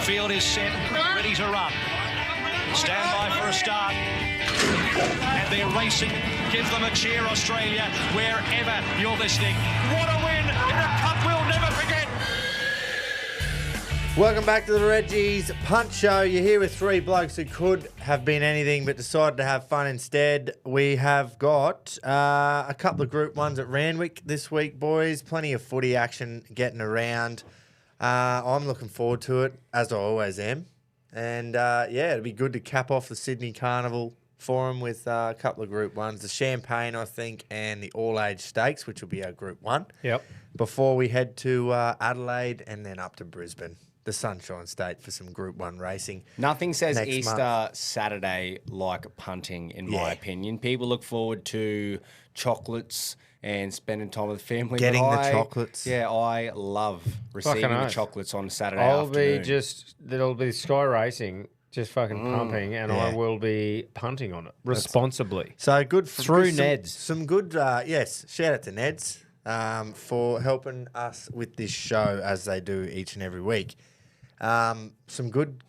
Field is set, ready to run. Stand by for a start. And they're racing. Give them a cheer, Australia, wherever you're listening. What a win in a cup we'll never forget. Welcome back to the Reggies Punt Show. You're here with three blokes who could have been anything but decided to have fun instead. We have got a couple of Group 1s at Randwick this week, boys. Plenty of footy action getting around. I'm looking forward to it, as I always am. And, it'll be good to cap off the Sydney Carnival Forum with a couple of Group 1s. The Champagne, I think, and the All-Age Stakes, which will be our Group 1. Yep. Before we head to Adelaide and then up to Brisbane, the Sunshine State, for some Group 1 racing. Nothing says next Easter month. Saturday like punting, in my opinion. People look forward to chocolates and spending time with family. Getting the chocolates. Yeah, I love receiving the chocolates on Saturday I'll afternoon. There'll be Sky Racing just fucking pumping, and I will be punting on it responsibly. So good for Through some, Neds. Some good, yes. Shout out to Neds for helping us with this show as they do each and every week. Some good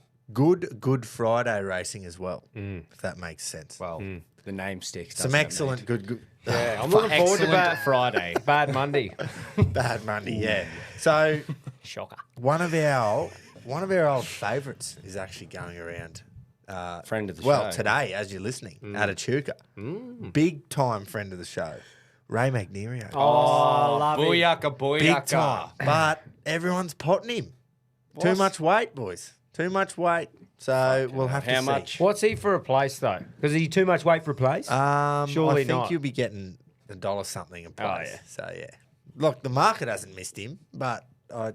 Friday racing as well, if that makes sense. Well, the name sticks. Some excellent good. Yeah, I'm looking forward to Excellent Friday. Bad Monday. Bad Monday, yeah. So Shocker. one of our old favourites is actually going around. Friend of the show. Well, today, as you're listening, at Echuca. Big time friend of the show, Ray Magnerio. Oh, love it. Booyaka. Big time. But everyone's potting him. Too much weight, boys. Too much weight. So we'll have to see. How much? What's he for a place, though? Because is he too much weight for a place? Surely I think not. you'll be getting $1 something a place. yeah. So, yeah. Look, the market hasn't missed him, but,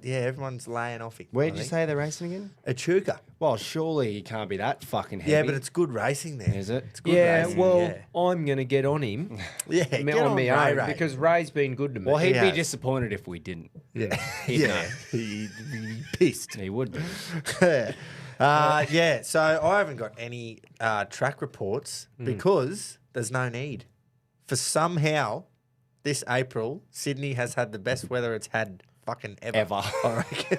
everyone's laying off him. Where'd you say they're racing again? Echuca. Well, surely he can't be that fucking heavy. Yeah, but it's good racing there. Is it? It's good Yeah, racing, well, yeah. I'm going to get on him Yeah, get on Ray, my own Ray. because Ray's been good to me. Well, he'd He be has. disappointed if we didn't. Yeah. He'd know. Yeah. He'd be pissed. He would be. So I haven't got any track reports because there's no need. For somehow, this April, Sydney has had the best weather it's had fucking ever. I reckon.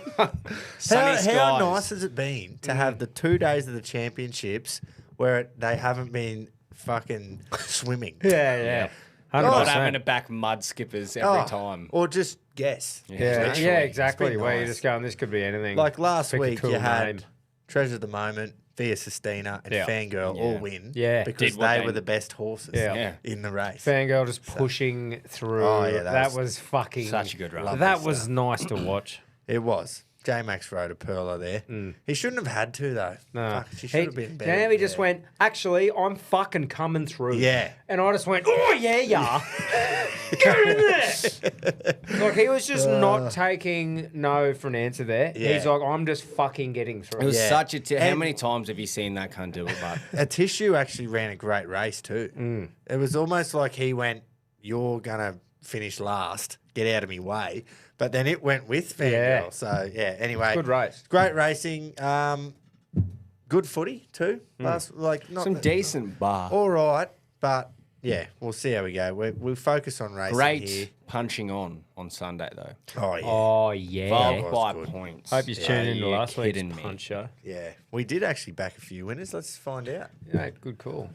Sunny How skies. nice has it been to have the 2 days of the championships where they haven't been fucking swimming? Yeah. Not 100%. having to back mud skippers every time. Or just guess. Yeah, Literally. exactly. It's been Where you're nice. just going, this could be anything. Like last Pick a week, cool you had name. Treasure of the Moment, Via Sistina, and Yeah. Fangirl all win. Yeah. Because Did what they they- were the best horses Yeah. in the race. Fangirl just pushing through. Oh, yeah, that was fucking... Such a good run. That was nice to watch. It was. J-Max rode a perler there. He shouldn't have had to, though. No. Fuck, she should have been better. Now he just Yeah. went, actually, I'm fucking coming through. Yeah. And I just went, oh, yeah. Get in there. Like, he was just not taking no for an answer there. Yeah. He's like, I'm just fucking getting through. It was Yeah. such a... How And- many times have you seen that cunt do it, bud? A Tissue actually ran a great race too. It was almost like he went, you're going to finish last, get out of me way. But then it went with Fangirl. Yeah. So, yeah, anyway. Good race. Great racing. Good footy too. Not Some decent bar. all right, but yeah, we'll see how we go. We'll focus on racing Great here. punching on Sunday, though. Oh, yeah. Oh, yeah. Well, by good. points. Hope you tuned into Are you last week's kidding me? Punch show. Yeah. We did actually back a few winners. Let's find out. Yeah, good call.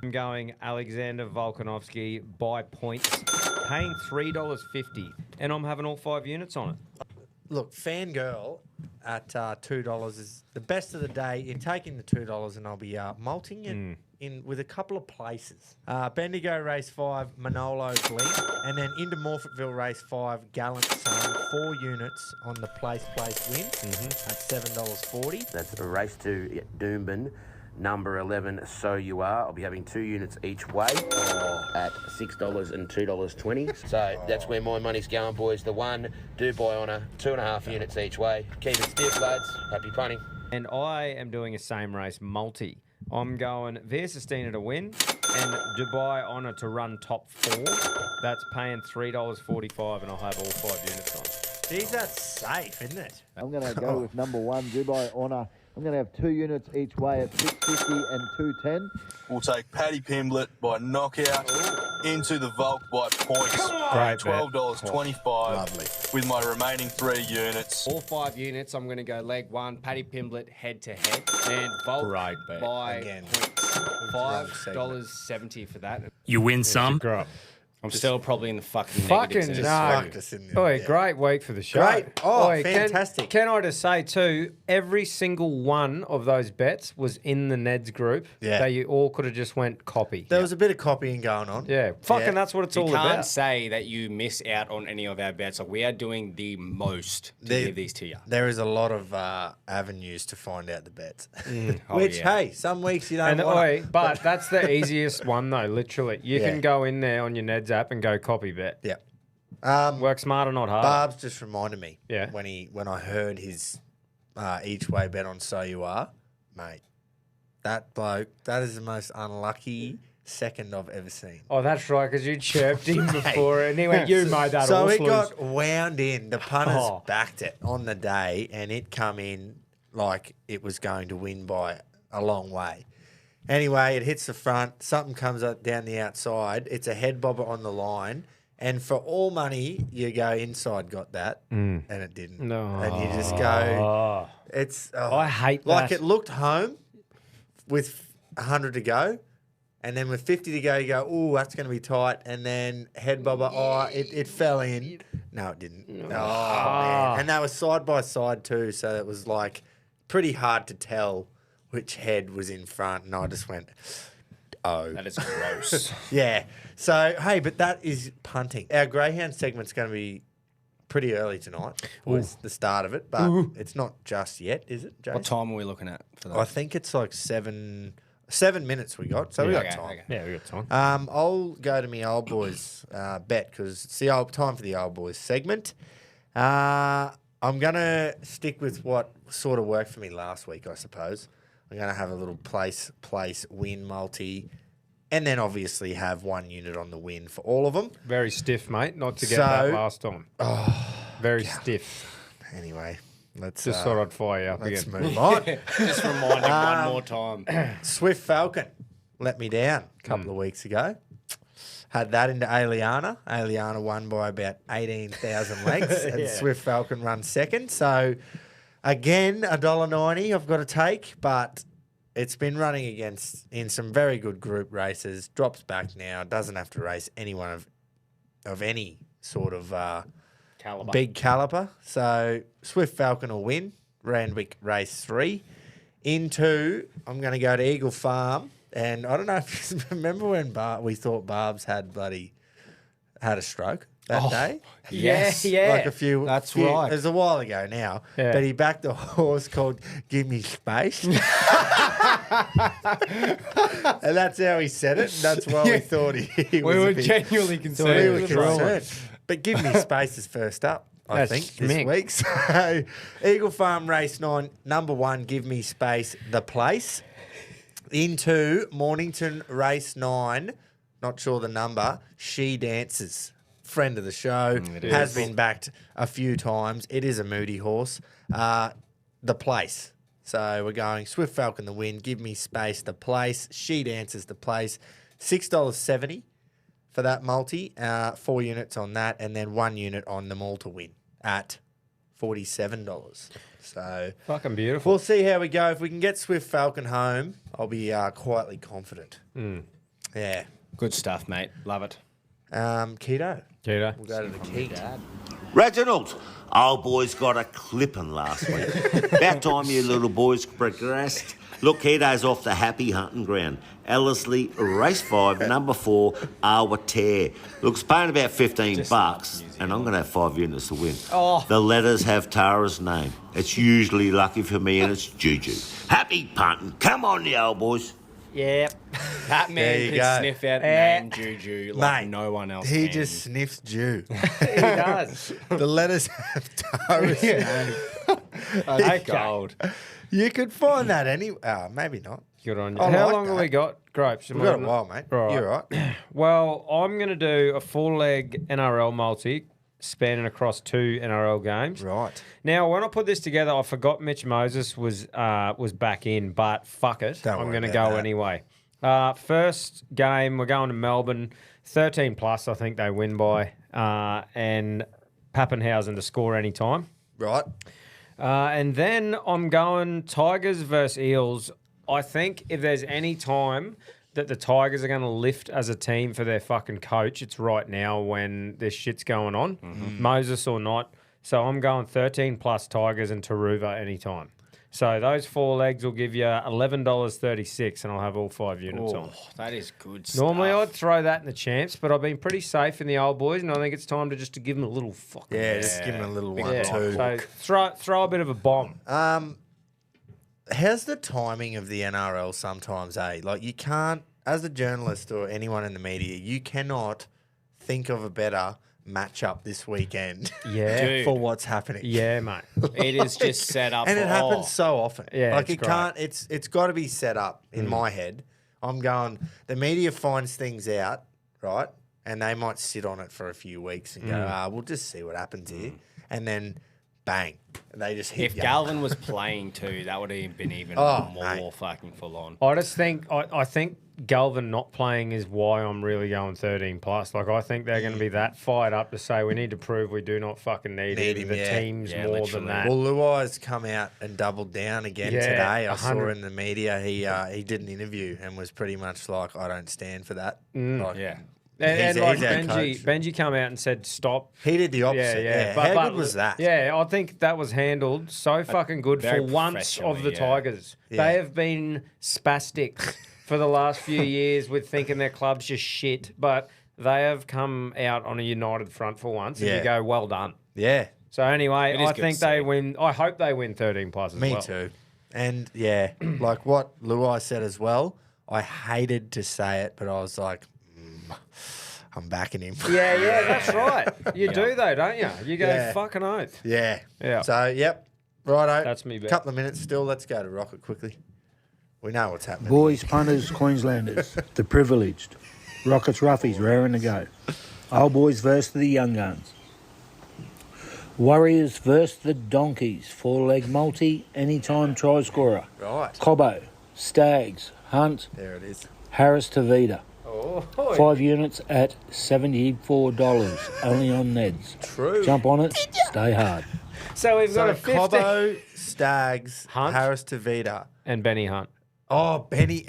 I'm going Alexander Volkanovski by points, paying $3.50, and I'm having all 5 units on it. Look, Fangirl at $2 is the best of the day. In taking the $2, and I'll be malting it in with a couple of places. Bendigo race 5, Manolo Blink, and then into Morfettville race 5, Gallant Sun, 4 units on the place win at $7.40. That's a race to Doomben, number 11, So You Are. I'll be having 2 units each way at $6 and $2.20. So that's where my money's going, boys. The one, do by honour, 2.5 units each way. Keep it stiff, lads. Happy punting. And I am doing a same race multi. I'm going Via Sistina to win and Dubai Honour to run top 4. That's paying $3.45, and I'll have all 5 units on. Geez, that's safe, isn't it? I'm going to go with number 1, Dubai Honour. I'm going to have 2 units each way at $6.50 and $2.10. We'll take Paddy Pimblett by knockout into the Volk by points. Great bet. $12.25 Lovely. with my remaining 3 units. All 5 units, I'm going to go leg 1, Paddy Pimblett head to head, and Volk Great bet. by Again. points. Wrong segment. $5.70 for that. You win some. Great. I'm still probably in the fucking Fucking negatives. no. Fucked us in there. Oi, Yeah. great week for the show. Great. Oh, Oi, fantastic. Can I just say, too, every single one of those bets was in the Neds group. Yeah. That you all could have just went copy. There was a bit of copying going on. Yeah. Fucking Yeah. that's what it's You all can't about. say that you miss out on any of our bets. Like, we are doing the most to There- give these to you. There is a lot of avenues to find out the bets. Oh, Which, yeah. hey, some weeks you don't And want oi, but that's the easiest one, though, literally. You Yeah. can go in there on your Neds app and go copy bet. Yeah. Work smarter, not harder. Barbs just reminded me Yeah. when I heard his each way bet on So You Are, mate. That bloke, that is the most unlucky second I've ever seen. Oh, that's right, because you chirped him before, and he went, you made that So horse it lose. got wound in. The punters Oh. backed it on the day, and it come in like it was going to win by a long way. Anyway, it hits the front. Something comes up down the outside. It's a head bobber on the line. And for all money, you go inside, got that, and it didn't. No. And you just go, it's. I hate like that. it looked home with 100 to go. And then with 50 to go, you go, oh, that's going to be tight. And then head bobber, it fell in. No, it didn't. Oh, man. And they were side by side too. So it was like pretty hard to tell which head was in front. And I just went, oh. That is gross. Yeah. So, hey, but that is punting. Our Greyhound segment's going to be pretty early tonight. Was the start of it. But it's not just yet, is it, Jason? What time are we looking at for that? I think it's like 7 minutes we got. So we got Okay, time. okay. Yeah, we got time. I'll go to my old boys bet because it's the time for the old boys segment. I'm going to stick with what sort of worked for me last week, I suppose. I'm going to have a little place win multi, and then obviously have 1 unit on the win for all of them. Very stiff, mate, not to get that So- last time. Very stiff. Anyway, let's Just thought I'd fire you up let's again. move on. Just remind him one more time. Swift Falcon let me down a couple of weeks ago. Had that into Aliana. Aliana won by about 18,000 lengths, and Swift Falcon run second. So, again, $1.90 I've got to take, but it's been running in some very good group races. Drops back now. Doesn't have to race anyone of any sort of Caliber. big caliber. So, Swift Falcon will win. Randwick race 3. Into, I'm going to go to Eagle Farm. And I don't know if you remember when we thought Barbs had a stroke that day. Yes. Yeah. Like That's few- right. It was a while ago now. Yeah. But he backed a horse called Give Me Space. And that's how he said it. And that's why we thought he was We a were bit- genuinely we concerned. were with the role. concerned. But Give Me Space is first up, I That's think, this Mick. week. So Eagle Farm Race 9, number 1, Give Me Space, the place. Into Mornington Race 9, not sure the number, She Dances. Friend of the show, has been backed a few times. It is a moody horse. The place. So we're going Swift Falcon the win, Give Me Space the place, She Dances the place. $6.70 for that multi, 4 units on that, and then 1 unit on them all to win at $47. So Fucking beautiful. we'll see how we go. If we can get Swift Falcon home, I'll be quietly confident. Yeah. Good stuff, mate. Love it. Keato. Keato. We'll go to the Keat. Reginald, old boys got a clipping last week. About time you little boys progressed. Look, Keto's off the happy hunting ground. Ellerslie, race 5, number 4, Arwa Tear. Looks paying about $15, and I'm going to have 5 units to win. Oh. The letters have Tara's name. It's usually lucky for me, and it's Juju. Happy punting. Come on, the old boys. Yep. That There man you could go. sniff out name Juju like Mate, no one else He can. just sniffs Jew. He does. The letters have Tara's name. That's gold. You could find that maybe not. Good on you. I How like long have that. we got, Gropes? We've got a while, mate. Right. You're right. Well, I'm going to do a 4-leg NRL multi spanning across 2 NRL games. Right. Now, when I put this together, I forgot Mitch Moses was back in, but fuck it. Don't I'm worry going to about go that. anyway. First game, we're going to Melbourne. 13 plus, I think they win by. And Pappenhausen to score any time. Right. And then I'm going Tigers versus Eels. I think if there's any time that the Tigers are going to lift as a team for their fucking coach, it's right now when this shit's going on, Moses or not. So I'm going 13 plus Tigers and Taruva anytime. So those 4 legs will give you $11.36, and I'll have all 5 units on. That is good stuff. Normally I'd throw that in the champs, but I've been pretty safe in the old boys, and I think it's time to just to give them a little fucking Just give him a little one, yeah. too. So throw a bit of a bomb. How's the timing of the NRL sometimes, eh? Like, you can't, as a journalist or anyone in the media, you cannot think of a better matchup this weekend Yeah. for what's happening. Yeah, mate. It is just set up. And it for- happens so often. Yeah, like it's it great. can't. It's got to be set up in my head. I'm going. The media finds things out, right? And they might sit on it for a few weeks and go, we'll just see what happens here, and then bang, they just hit. If you. Galvin was playing too, that would have been even Oh, more mate. fucking full on. I just think I think Galvin not playing is why I'm really going 13 plus. Like, I think they're going to be that fired up to say we need to prove we do not fucking need him. The team's more literally. than that. Well, Luai's come out and doubled down again Yeah, today. I saw 100. in the media he did an interview and was pretty much like, I don't stand for that. Like, Yeah. And He's like our coach. Benji come out and said stop. He did the opposite. Yeah. How good was that? Yeah, I think that was handled so fucking good very for once of the professionally, yeah. Tigers. Yeah. They have been spastic for the last few years with thinking their club's just shit, but they have come out on a united front for once, and Yeah. you go, well done. Yeah. So anyway, It is I good think to they see. win. I hope they win 13 plus as Me well. too. And yeah, like what Luai said as well, I hated to say it, but I was like, I'm backing him. Yeah, that's right. You do though, don't you? You go Yeah. fucking oath. Yeah. Yeah. So, yep. Righto. That's me bet. Couple of minutes still. Let's go to Rocket quickly. We know what's happening. Boys, punters, Queenslanders, the privileged. Rockets, roughies, raring to go. Old boys versus the young guns. Warriors versus the donkeys. 4-leg multi, anytime try scorer. Right. Cobbo, Stags, Hunt, There it is. Harris Tavita. Oh, 5 units at $74, only on Neds. True. Jump on it, stay hard. so we've got So a 50 Cobbo, Stags, Hunt. Harris Tavita. and Benny Hunt. Oh, Benny.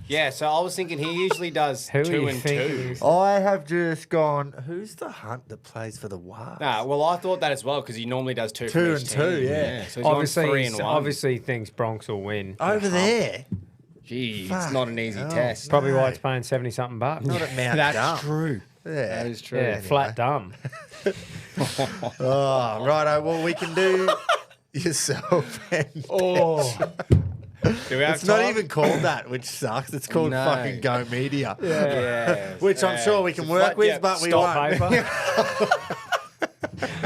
Yeah, so I was thinking he usually does Who are 2 you and thinking? 2. I have just gone, who's the Hunt that plays for the Wasps? Nah, well, I thought that as well because he normally does 2 Two for and each two, team. yeah. So he's gone 3 and 1. Obviously thinks Bronx will win. Over there. Gee, Fuck. it's not an easy Oh. test. Probably why it's paying 70 something bucks. Not at Mount That's Dumb. true. Yeah. That is true. Yeah, flat dumb. Oh, righto. Well, we can do yourself and Do we have it's not time? even called that, which sucks. It's called No. fucking Go Media. Yeah. Which I'm sure we can work with, but we Stop won't. paper.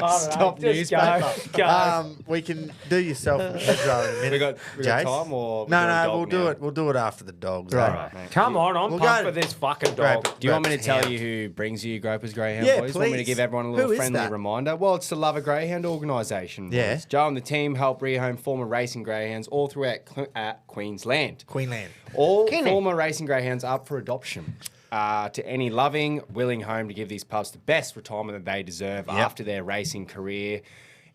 Stop newspaper. Go. We can do yourself and Pedro in a minute. We got Jace? time or No, we're doing no, dog we'll do now? it. We'll do it after the dogs. Right. Come on, I'm We'll pumped go- for this fucking Grab dog. it. Do you want me to tell Greyhound. you who brings you Gropers Greyhound, Yeah, boys? Want me to please. give everyone a Who little is friendly that? reminder? Well, it's the Love a Greyhound organisation. boys. Yeah. Joe and the team help rehome former racing greyhounds all throughout Queensland. Queenland. All former racing greyhounds up for adoption. To any loving, willing home to give these pups the best retirement that they deserve after their racing career.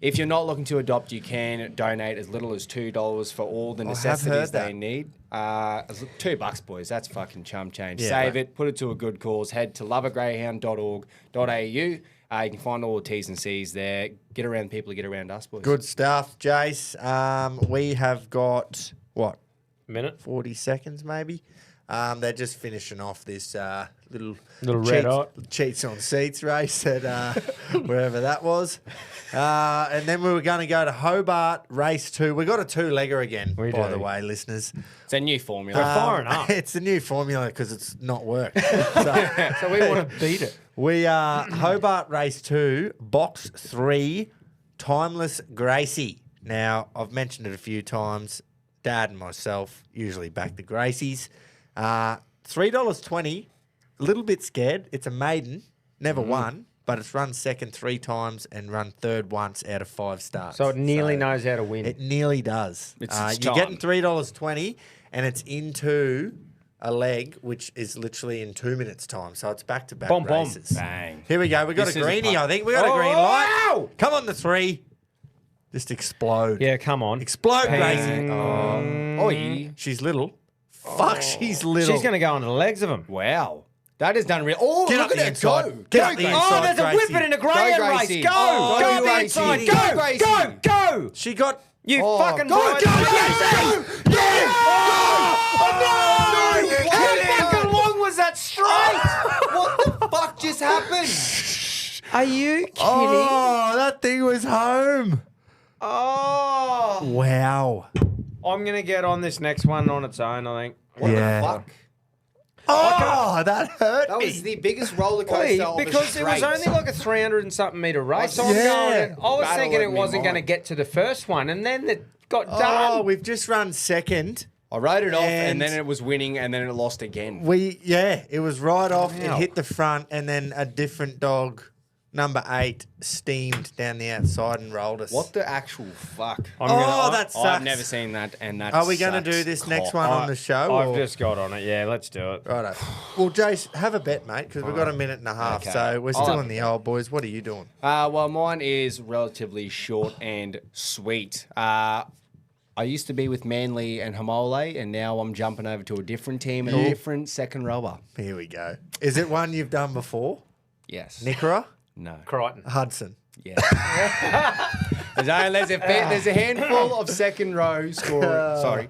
If you're not looking to adopt, you can donate as little as $2 for all the have necessities heard they that. need. $2, boys. That's fucking chum change. Yeah, Save right. it, put it to a good cause. Head to loveagreyhound.org.au. You can find all the T's and C's there. Get around people, get around us, boys. Good stuff, Jace. We have got, what, Minute. 40 seconds maybe? They're just finishing off this little red hot. cheats on seats race at wherever that was. And then we were going to go to Hobart race 2. We got a 2-legger again, We by do. the way, listeners. It's a new formula. Firing up. It's a new formula because it's not worked. So So we want to beat it. we are Hobart race 2, box 3, Timeless Gracie. Now, I've mentioned it a few times. Dad and myself usually back the Gracies. $3.20. A little bit scared. It's a maiden. Never won, but it's run second 3 times and run third once out of 5 starts. So it nearly knows how to win. It nearly does. It's You're getting time. $3.20, and it's into a leg, which is literally in 2 minutes' time. So it's back-to-back Bomb, bomb. races. Bang. Here we go. We got This a is a greenie, punt. I think. We got a green light. Come on, the 3. Just explode. Yeah, come on. Explode, Bang. Gracie. Oi. She's little. Fuck, she's little. She's going to go under the legs of him. Wow. That is done real. Oh, Get look up at the her inside. go. Get Go, up the Gracie. inside. Oh, there's a Gracie. whippet in a Greyhound race. Gracie. Go. Oh, Go go, up the Gracie. inside. Go, Go. Gracie. Go. Go. She got... You Oh, fucking go, blind. go, Yes! go. Yes! No! Oh, no! How fucking long was that straight? What the fuck just happened? Are you kidding? Oh, that thing was home. Oh. Wow. I'm going to get on this next one on its own, I think. What Yeah. the fuck? Oh, that hurt That me. was the biggest roller Wait, coaster of a because it was straight. only like a 300 and something meter race. So Yeah. I'm going, I was Battle thinking in it me wasn't going to mind. get to the first one, and then it got Oh, done. we've just run second. I wrote it off, and And- then it was winning, and then it lost again. It was right off. It Wow. hit the front, and then a different dog, number 8, steamed down the outside and rolled us. What the actual fuck? That sucks. I've never seen that, and that Are we going to sucks do this next cock. one on the show? I've or- just got on it. Yeah, let's do it. Righto. Well, Jace, have a bet, mate, because we've got a minute and a half. Okay. So we're I'll still have in a the old boys. What are you doing? Well, mine is relatively short and sweet. I used to be with Manly and Hamole, and now I'm jumping over to a different team and a different second rower. Here we go. Is it one you've done before? Yes. Nickera? No. Crichton. Hudson. Yeah. there's a handful of second row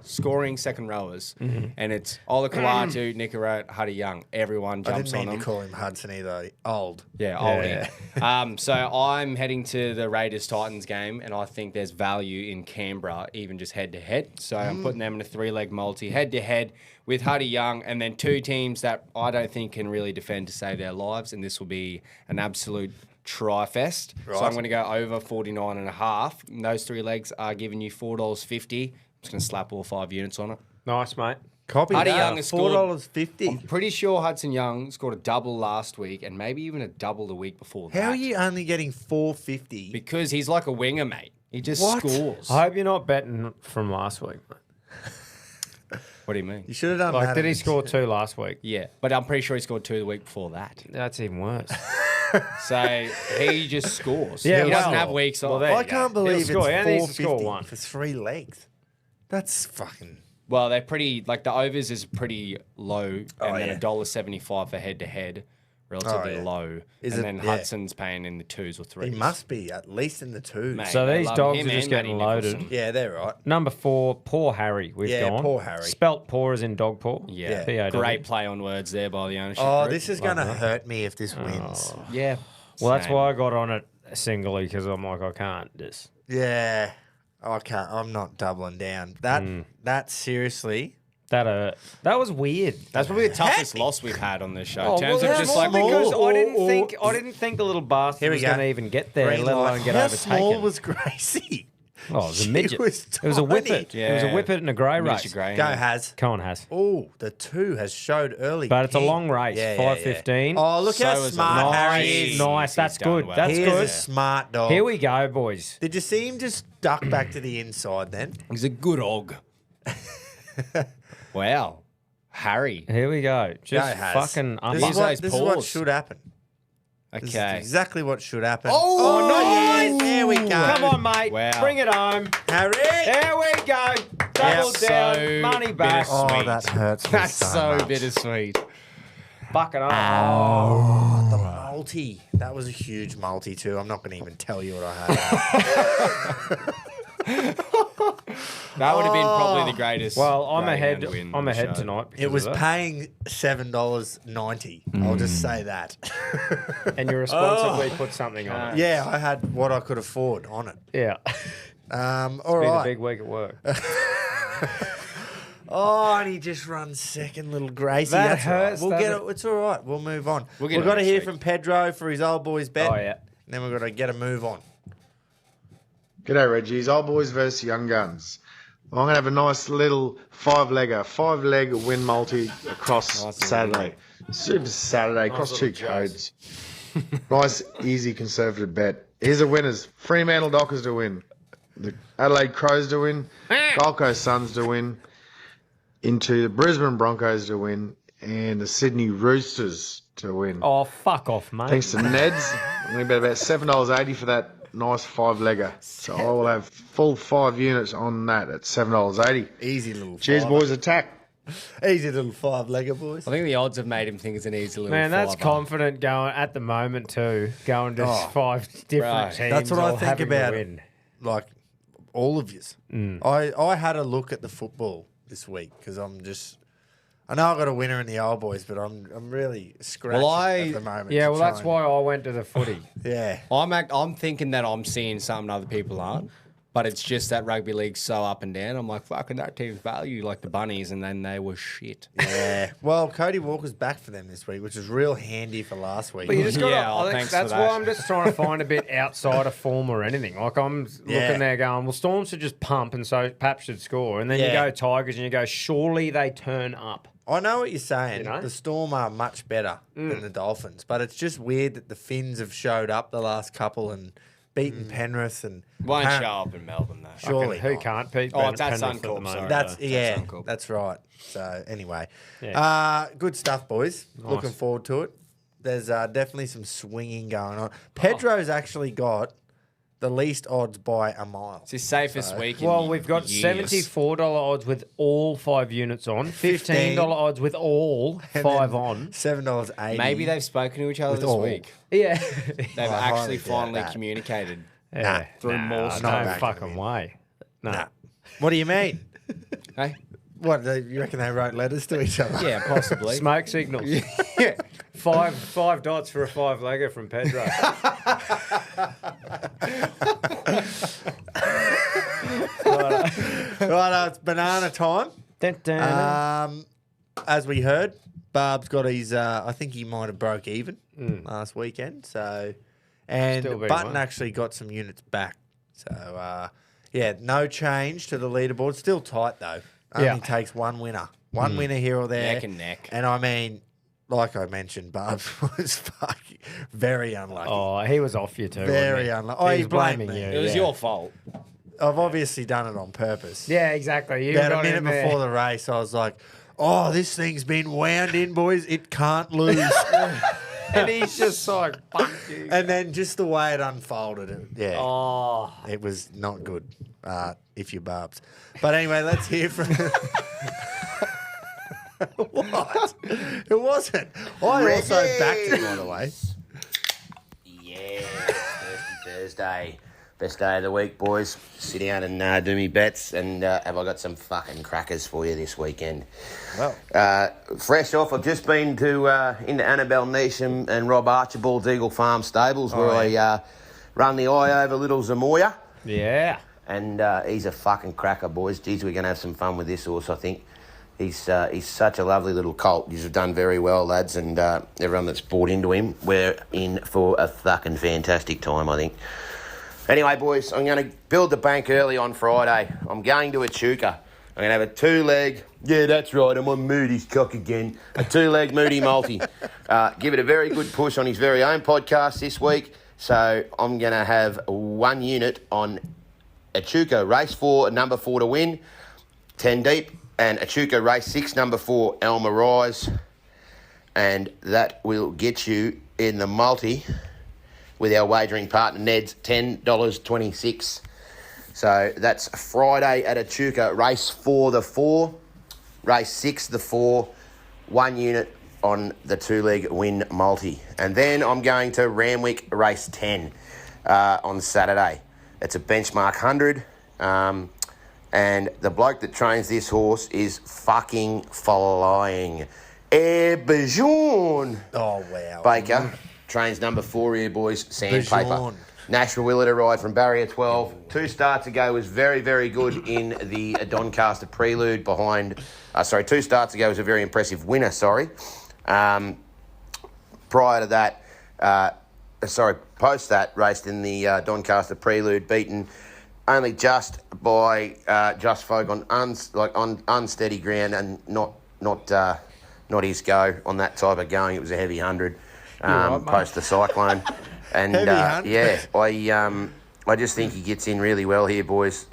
scoring second rowers, and it's Ola Kalatu, Nickera, Huddy Young. Everyone I jumps didn't on mean them. to call him Hudson either. Old. Yeah, oldie. So I'm heading to the Raiders Titans game, and I think there's value in Canberra, even just head to head. So I'm putting them in a 3-leg multi, head to head with Huddy Young, and then 2 teams that I don't think can really defend to save their lives, and this will be an absolute tri-fest. So I'm going to go over 49.5. And those 3 legs are giving you $4.50. I'm just going to slap all 5 units on it. Nice, mate. Copy Huddy that. Young has scored- $4.50. I'm pretty sure Hudson Young scored a double last week, and maybe even a double the week before that. How are you only getting $4.50? Because he's like a winger, mate. He just What? scores. I hope you're not betting from last week, mate. What do you mean? You should have done Like, that. did he score 2 last week? Yeah, but I'm pretty sure he scored 2 the week before that. That's even worse. So he just scores. Yeah, he doesn't well- have weeks well, off. there I you go. can't believe He'll score. He only needs it's to score $4.50 one. for 3 legs. That's fucking... Well, they're pretty, like the overs is pretty low, and then yeah. $1.75 for head to head, relatively yeah. low. Is and it- then yeah. Hudson's paying in the 2s or 3s. He must be at least in the 2s. Mate, So I these love dogs him are just and getting Matty loaded. Nicholson. Yeah, they're right. Number 4, Poor Harry. We've Yeah, gone. Poor Harry. Spelt poor as in dog paw. Yeah, P-O-W. great play on words there by the ownership Oh, group. this is going to hurt me if this wins. Yeah. Well, that's Same. why I got on it singly, because I'm like, I can't just. Yeah. I can't. I'm not doubling down. That seriously... That was weird. That's probably the toughest loss we've had on this show. Oh, in terms well, of just that's like because small. I didn't think the little bastard Here we was go. going to even get there, Green let light. alone get How overtaken. small was Gracie? Oh, it was a She midget. was It was a tiny. whippet. It was a Yeah. whippet in a grey race. Miniature grey. Go, Has. Come on, Has. Oh, the 2 has showed early. But it's a kick. long race, 5:15. Oh, look So how is it. smart Harry Nice, is. nice. That's He's done good. well. That's He is good. a smart dog. Here we go, boys. Did you see him just duck back to the inside then? He's a good og. Wow. Harry. Here we go. Just Has. fucking This up. is These what, days this is what pause. should happen. This is Okay. exactly what should happen. Oh, not yet. There we go. Come on, mate. Wow. Bring it home. Harry. There we go. Double That's down. so Money back. bittersweet. Oh, that hurts me That's so so much. bittersweet. Bucket up. Oh, the multi. That was a huge multi too. I'm not going to even tell you what I had. That would have been probably the greatest. Well, I'm Greyhound ahead. win I'm on the ahead show. tonight. because It was of that. paying $7.90. I'll just say that. And you responsibly put something on it. Yeah, I had what I could afford on it. Yeah. All Been a right. big week at work. Oh, and he just runs second, little Gracie. That That's all right. hurts, We'll get doesn't it. It's all right. We'll move on. We'll get We've it got to next hear week. from Pedro for his old boys bet. Oh, yeah. Then we've got to get a move on. G'day, Reggies. Old boys versus young guns. I'm going to have a nice little 5-leg win multi across Nice Saturday. Super Saturday, across 2 codes. Nice, easy, conservative bet. Here's the winners. Fremantle Dockers to win. The Adelaide Crows to win. Gold Coast Suns to win. into the Brisbane Broncos to win and the Sydney Roosters to win. Oh, fuck off, mate. Thanks to Neds, I'm going to bet about $7.80 for that nice 5-legger. So I will have full 5 units on that at $7.80. Easy little Cheers, fiver. boys. Attack. Easy little 5-legger, boys. I think the odds have made him think it's an easy little Man, that's fiver. confident going at the moment too. Going to 5 different right. teams. That's what I all think having to about win. like all of yous. I had a look at the football this week because I know I got a winner in the old boys, but I'm really scratching at the moment. Yeah, to well, try that's and- why I went to the footy. Yeah. I'm thinking that I'm seeing something other people aren't, but it's just that rugby league's so up and down. I'm like, fucking that team's value like the Bunnies, and then they were shit. Yeah. Well, Cody Walker's back for them this week, which is real handy for last week. But you just got Yeah, I think thanks that's for why that. I'm just trying to find a bit outside of form or anything. Like I'm Yeah. looking there going, well, Storm should just pump and so Pap should score. And then you Yeah. go Tigers and you go, surely they turn up. I know what you're saying. You know? The Storm are much better than the Dolphins, but it's just weird that the Finns have showed up the last couple and beaten Penrith and Won't apparent- show up in Melbourne though. Surely Who not. can't beat Oh, it's at Penrith at the Suncorp, moment? sorry. That's That's Suncorp. that's right. So anyway, Yeah. good stuff, boys. Looking forward to it. There's definitely some swinging going on. Pedro's actually got the least odds by a mile. It's his safest week. Well, we've got years. $74 odds with all 5 units on, $15 odds with all 5 on. $7.80. Maybe they've spoken to each other With this all. week. Yeah. They've I highly actually doubt finally that. communicated. Yeah. through Morse No code. fucking way. No. Nah. What do you mean? Hey? What, you reckon they wrote letters to each other? Yeah, possibly. Smoke signals. Yeah. Five dots for a 5-legger from Pedro. Right, it's banana time. Dun, dun. As we heard, Barb's got his, I think he might have broke even last weekend. So, and Still very Button well. actually got some units back. So, yeah, no change to the leaderboard. Still tight though. Only Yeah. takes one winner. One winner here or there. Neck and neck. And I mean, like I mentioned, Barb's was fucking very unlucky. Oh, he was off you too. Very wasn't unlucky. he? Oh, He he was blamed blaming me. you. It was yeah. your fault. I've obviously done it on purpose. Yeah, exactly. You About got a minute in there. before the race, I was like, oh, this thing's been wound in, boys. It can't lose. And he's just like, fuck you. And then just the way it unfolded, yeah, Oh. it was not good if you're Barbs. But anyway, let's hear from... What? It wasn't. I also backed it, by the way. Yeah, Thursday. Best day of the week, boys. Sit down and do me bets. And have I got some fucking crackers for you this weekend? Well, Fresh off, I've just been to into Annabelle Neesham and Rob Archibald's Eagle Farm Stables, where I run the eye over Little Zamoya. Yeah. And he's a fucking cracker, boys. Geez, we're going to have some fun with this horse, I think. He's such a lovely little colt. You've done very well, lads, and everyone that's bought into him, we're in for a fucking fantastic time, I think. Anyway, boys, I'm going to build the bank early on Friday. I'm going to Echuca. I'm going to have a 2-leg... Yeah, that's right, I'm on Moody's cock again. A 2-leg Moody multi. Give it a very good push on his very own podcast this week. So I'm going to have 1 unit on Echuca Race 4, number 4 to win, 10 deep. And Echuca Race 6, number 4, Elmer Rise. And that will get you in the multi with our wagering partner, Neds, $10.26. So that's Friday at Echuca. Race 4, the 4. Race 6, the 4. 1 unit on the 2-leg win multi. And then I'm going to Randwick Race 10 on Saturday. It's a benchmark 100. And the bloke that trains this horse is fucking flying. Bejourn oh, wow. Baker trains number 4 here, boys. Sandpaper. Bejourn. Nashville Willer to ride from barrier 12. 2 starts ago was very, very good in the Doncaster Prelude behind... 2 starts ago was a very impressive winner, prior to that... post that, raced in the Doncaster Prelude, beaten only just by Just Folk on unsteady ground and not his go on that type of going. It was a heavy 100 post the cyclone, and Heavy 100. I just think he gets in really well here, boys.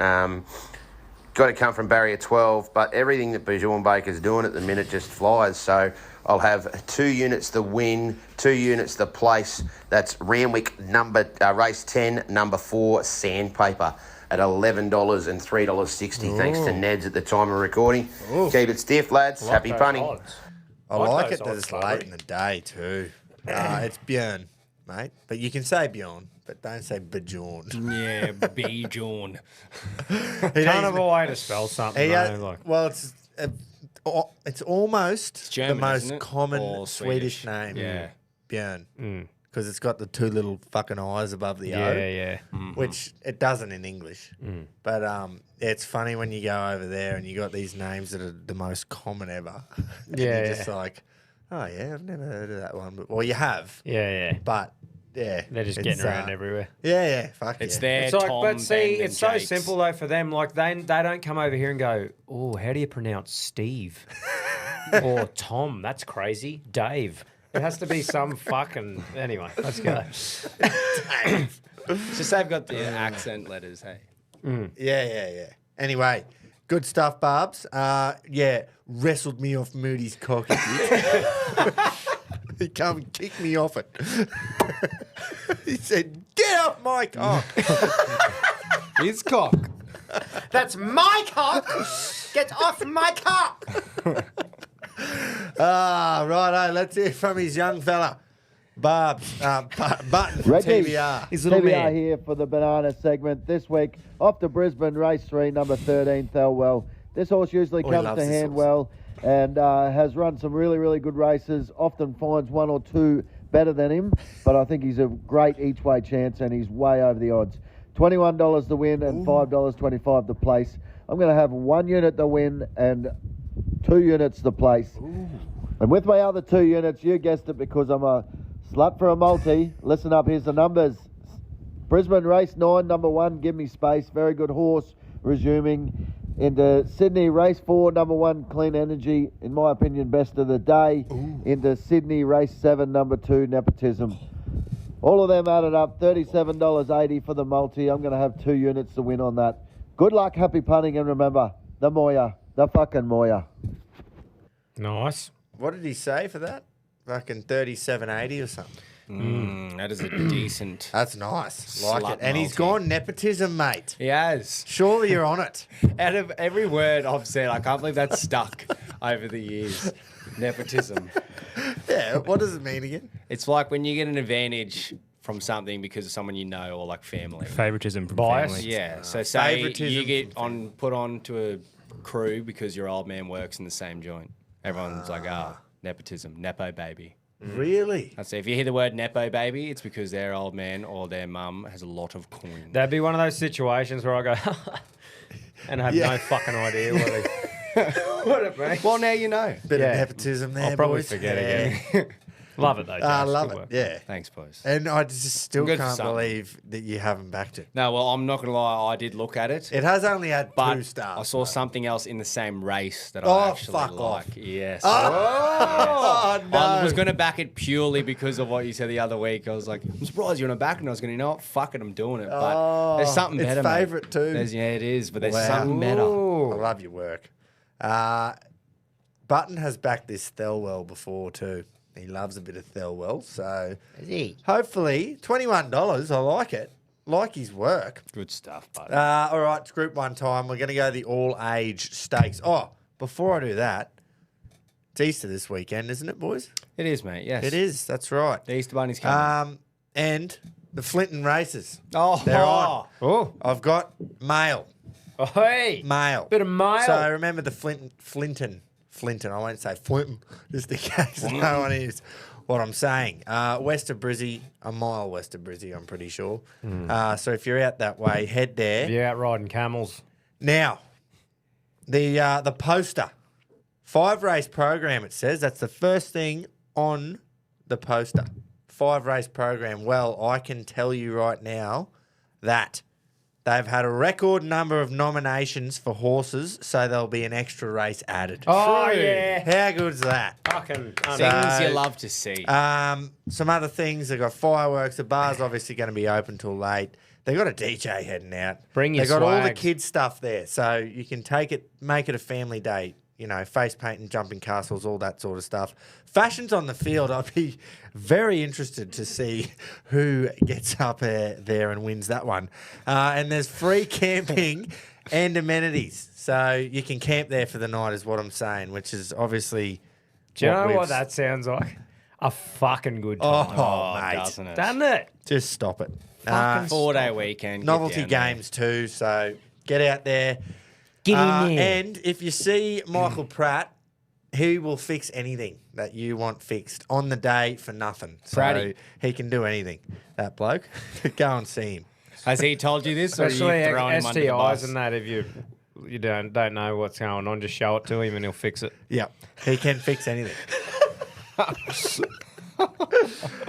got to come from barrier 12, but everything that Bjorn Baker's doing at the minute just flies. So I'll have 2 units the win, 2 units the place. That's Randwick race 10, number 4, Sandpaper at $11 and $3.60. Thanks to Neds at the time of recording. Keep it stiff, lads. Happy punting. I like it that it's late in the day too. It's Bjorn, mate. But you can say Bjorn, but don't say Bjorn. Yeah, Bjorn. Kind of a way to spell something. Well, it's almost German, the most isn't it? common Or Swedish name. Yeah. Bjorn. Because it's got the 2 little fucking eyes above the O. Yeah. Which it doesn't in English. But it's funny when you go over there and you got these names that are the most common ever. And Yeah, you're just like, oh yeah, I've never heard of that one. Well, you have. Yeah. But yeah, They're just it's, getting around everywhere. Yeah, fuck It's yeah. their It's like, Tom, but see, Ben, it's and so Jakes. simple though for them. Like they don't come over here and go, "Oh, how do you pronounce Steve?" or Tom. That's crazy. Dave. It has to be some fucking. Anyway, let's go. It's just they've got the accent letters, hey. Yeah. Anyway, good stuff, Barbs. Wrestled me off Moody's cock. He come and kicked me off it. He said, "Get off my cock." His cock. That's my cock. Get off my cock. Righto. Let's hear from his young fella, Barbs. Button from Reggies. TBR. His little TBR man. here for the banana segment this week. Off to Brisbane, race 3, number 13, Thelwell. This horse usually He comes loves to this hand horse. well and has run some really, really good races. Often finds 1 or 2 better than him, but I think he's a great each-way chance and he's way over the odds. $21 the win and $5.25 the place. I'm going to have 1 unit the win and 2 units the place. And with my other 2 units, you guessed it because I'm a slut for a multi. Listen up, here's the numbers. Brisbane race 9, number 1, Give Me Space. Very good horse, resuming. Into Sydney race 4, number 1, Clean Energy. In my opinion, best of the day. Into Sydney race 7, number 2, Nepotism. All of them added up, $37.80 for the multi. I'm going to have 2 units to win on that. Good luck, happy punting, and remember, the Moya, the fucking Moya. Nice. What did he say for that? Fucking 37.80 or something. That is a decent. That's nice. Like Slut it. And he's multi. gone nepotism, mate. He has. Surely you're on it. Out of every word I've said, I can't believe that's stuck over the years. Nepotism. Yeah, what does it mean again? It's like when you get an advantage from something because of someone you know or like family. Favoritism from Bias. family. Yeah. So say Favoritism you get put on to a crew because your old man works in the same joint. Everyone's like, nepotism, nepo baby. Really? That's it. If you hear the word nepo baby, it's because their old man or their mum has a lot of coin. That'd be one of those situations where I go, and I have no fucking idea what it means. Well, now you know. Bit Yeah. of nepotism there, I'll probably boys. forget Yeah. again. Love it though. I Josh. love Good it. work. Yeah. Thanks, boys. And I just still Good for can't something. believe that you haven't backed it. No, well, I'm not going to lie. I did look at it. It has only had But 2 stars. I saw something else in the same race that Oh, I actually fuck like. off. Yes. Oh, no. I was going to back it purely because of what you said the other week. I was like, I'm surprised you're going to back it. And I was going to, you know what? Fuck it, I'm doing it. But there's something it's better, mate. favourite too. Yeah, it is. But there's Wow. something better. I love your work. Button has backed this Thelwell before too. He loves a bit of Thelwell, so hopefully $21. I like it. Like his work. Good stuff, buddy. All right, it's Group 1 time. We're going to go the all-age stakes. Oh, before I do that, it's Easter this weekend, isn't it, boys? It is, mate. Yes. It is. That's right. The Easter Bunny's coming. And the Flinton races. Oh, They're on. Oh, I've got mail. hey, Mail. bit of mail. So remember the Flinton. I won't say Flinton, just in case no one is what I'm saying. West of Brizzy, a mile west of Brizzy, I'm pretty sure. So if you're out that way, head there. If you're out riding camels. Now, the poster. 5-race program, it says. That's the first thing on the poster. 5-race program. Well, I can tell you right now that they've had a record number of nominations for horses, so there'll be an extra race added. Oh, yeah. How good's that? Fucking Things you love to see. Some other things, they've got fireworks. The bar's obviously going to be open till late. They got a DJ heading out. Bring your They got all the swags. kids stuff there, so you can take it, make it a family day. You know, face painting, jumping castles, all that sort of stuff. Fashions on the field. I'd be very interested to see who gets up there and wins that one. And there's free camping and amenities, so you can camp there for the night, is what I'm saying. Which is obviously. Do you know what that sounds like? A fucking good time. Oh, mate. Doesn't it? Just stop it. Fucking 4-day weekend. Get Novelty down there. games too, so get out there. Get in there. And if you see Michael Pratt, he will fix anything that you want fixed on the day for nothing. So Pratty. he can do anything, that bloke. Go and see him. Has he told you this, or are Especially you throwing him under the STIs bus? and that. If you don't know what's going on, just show it to him and he'll fix it. Yeah, he can fix anything.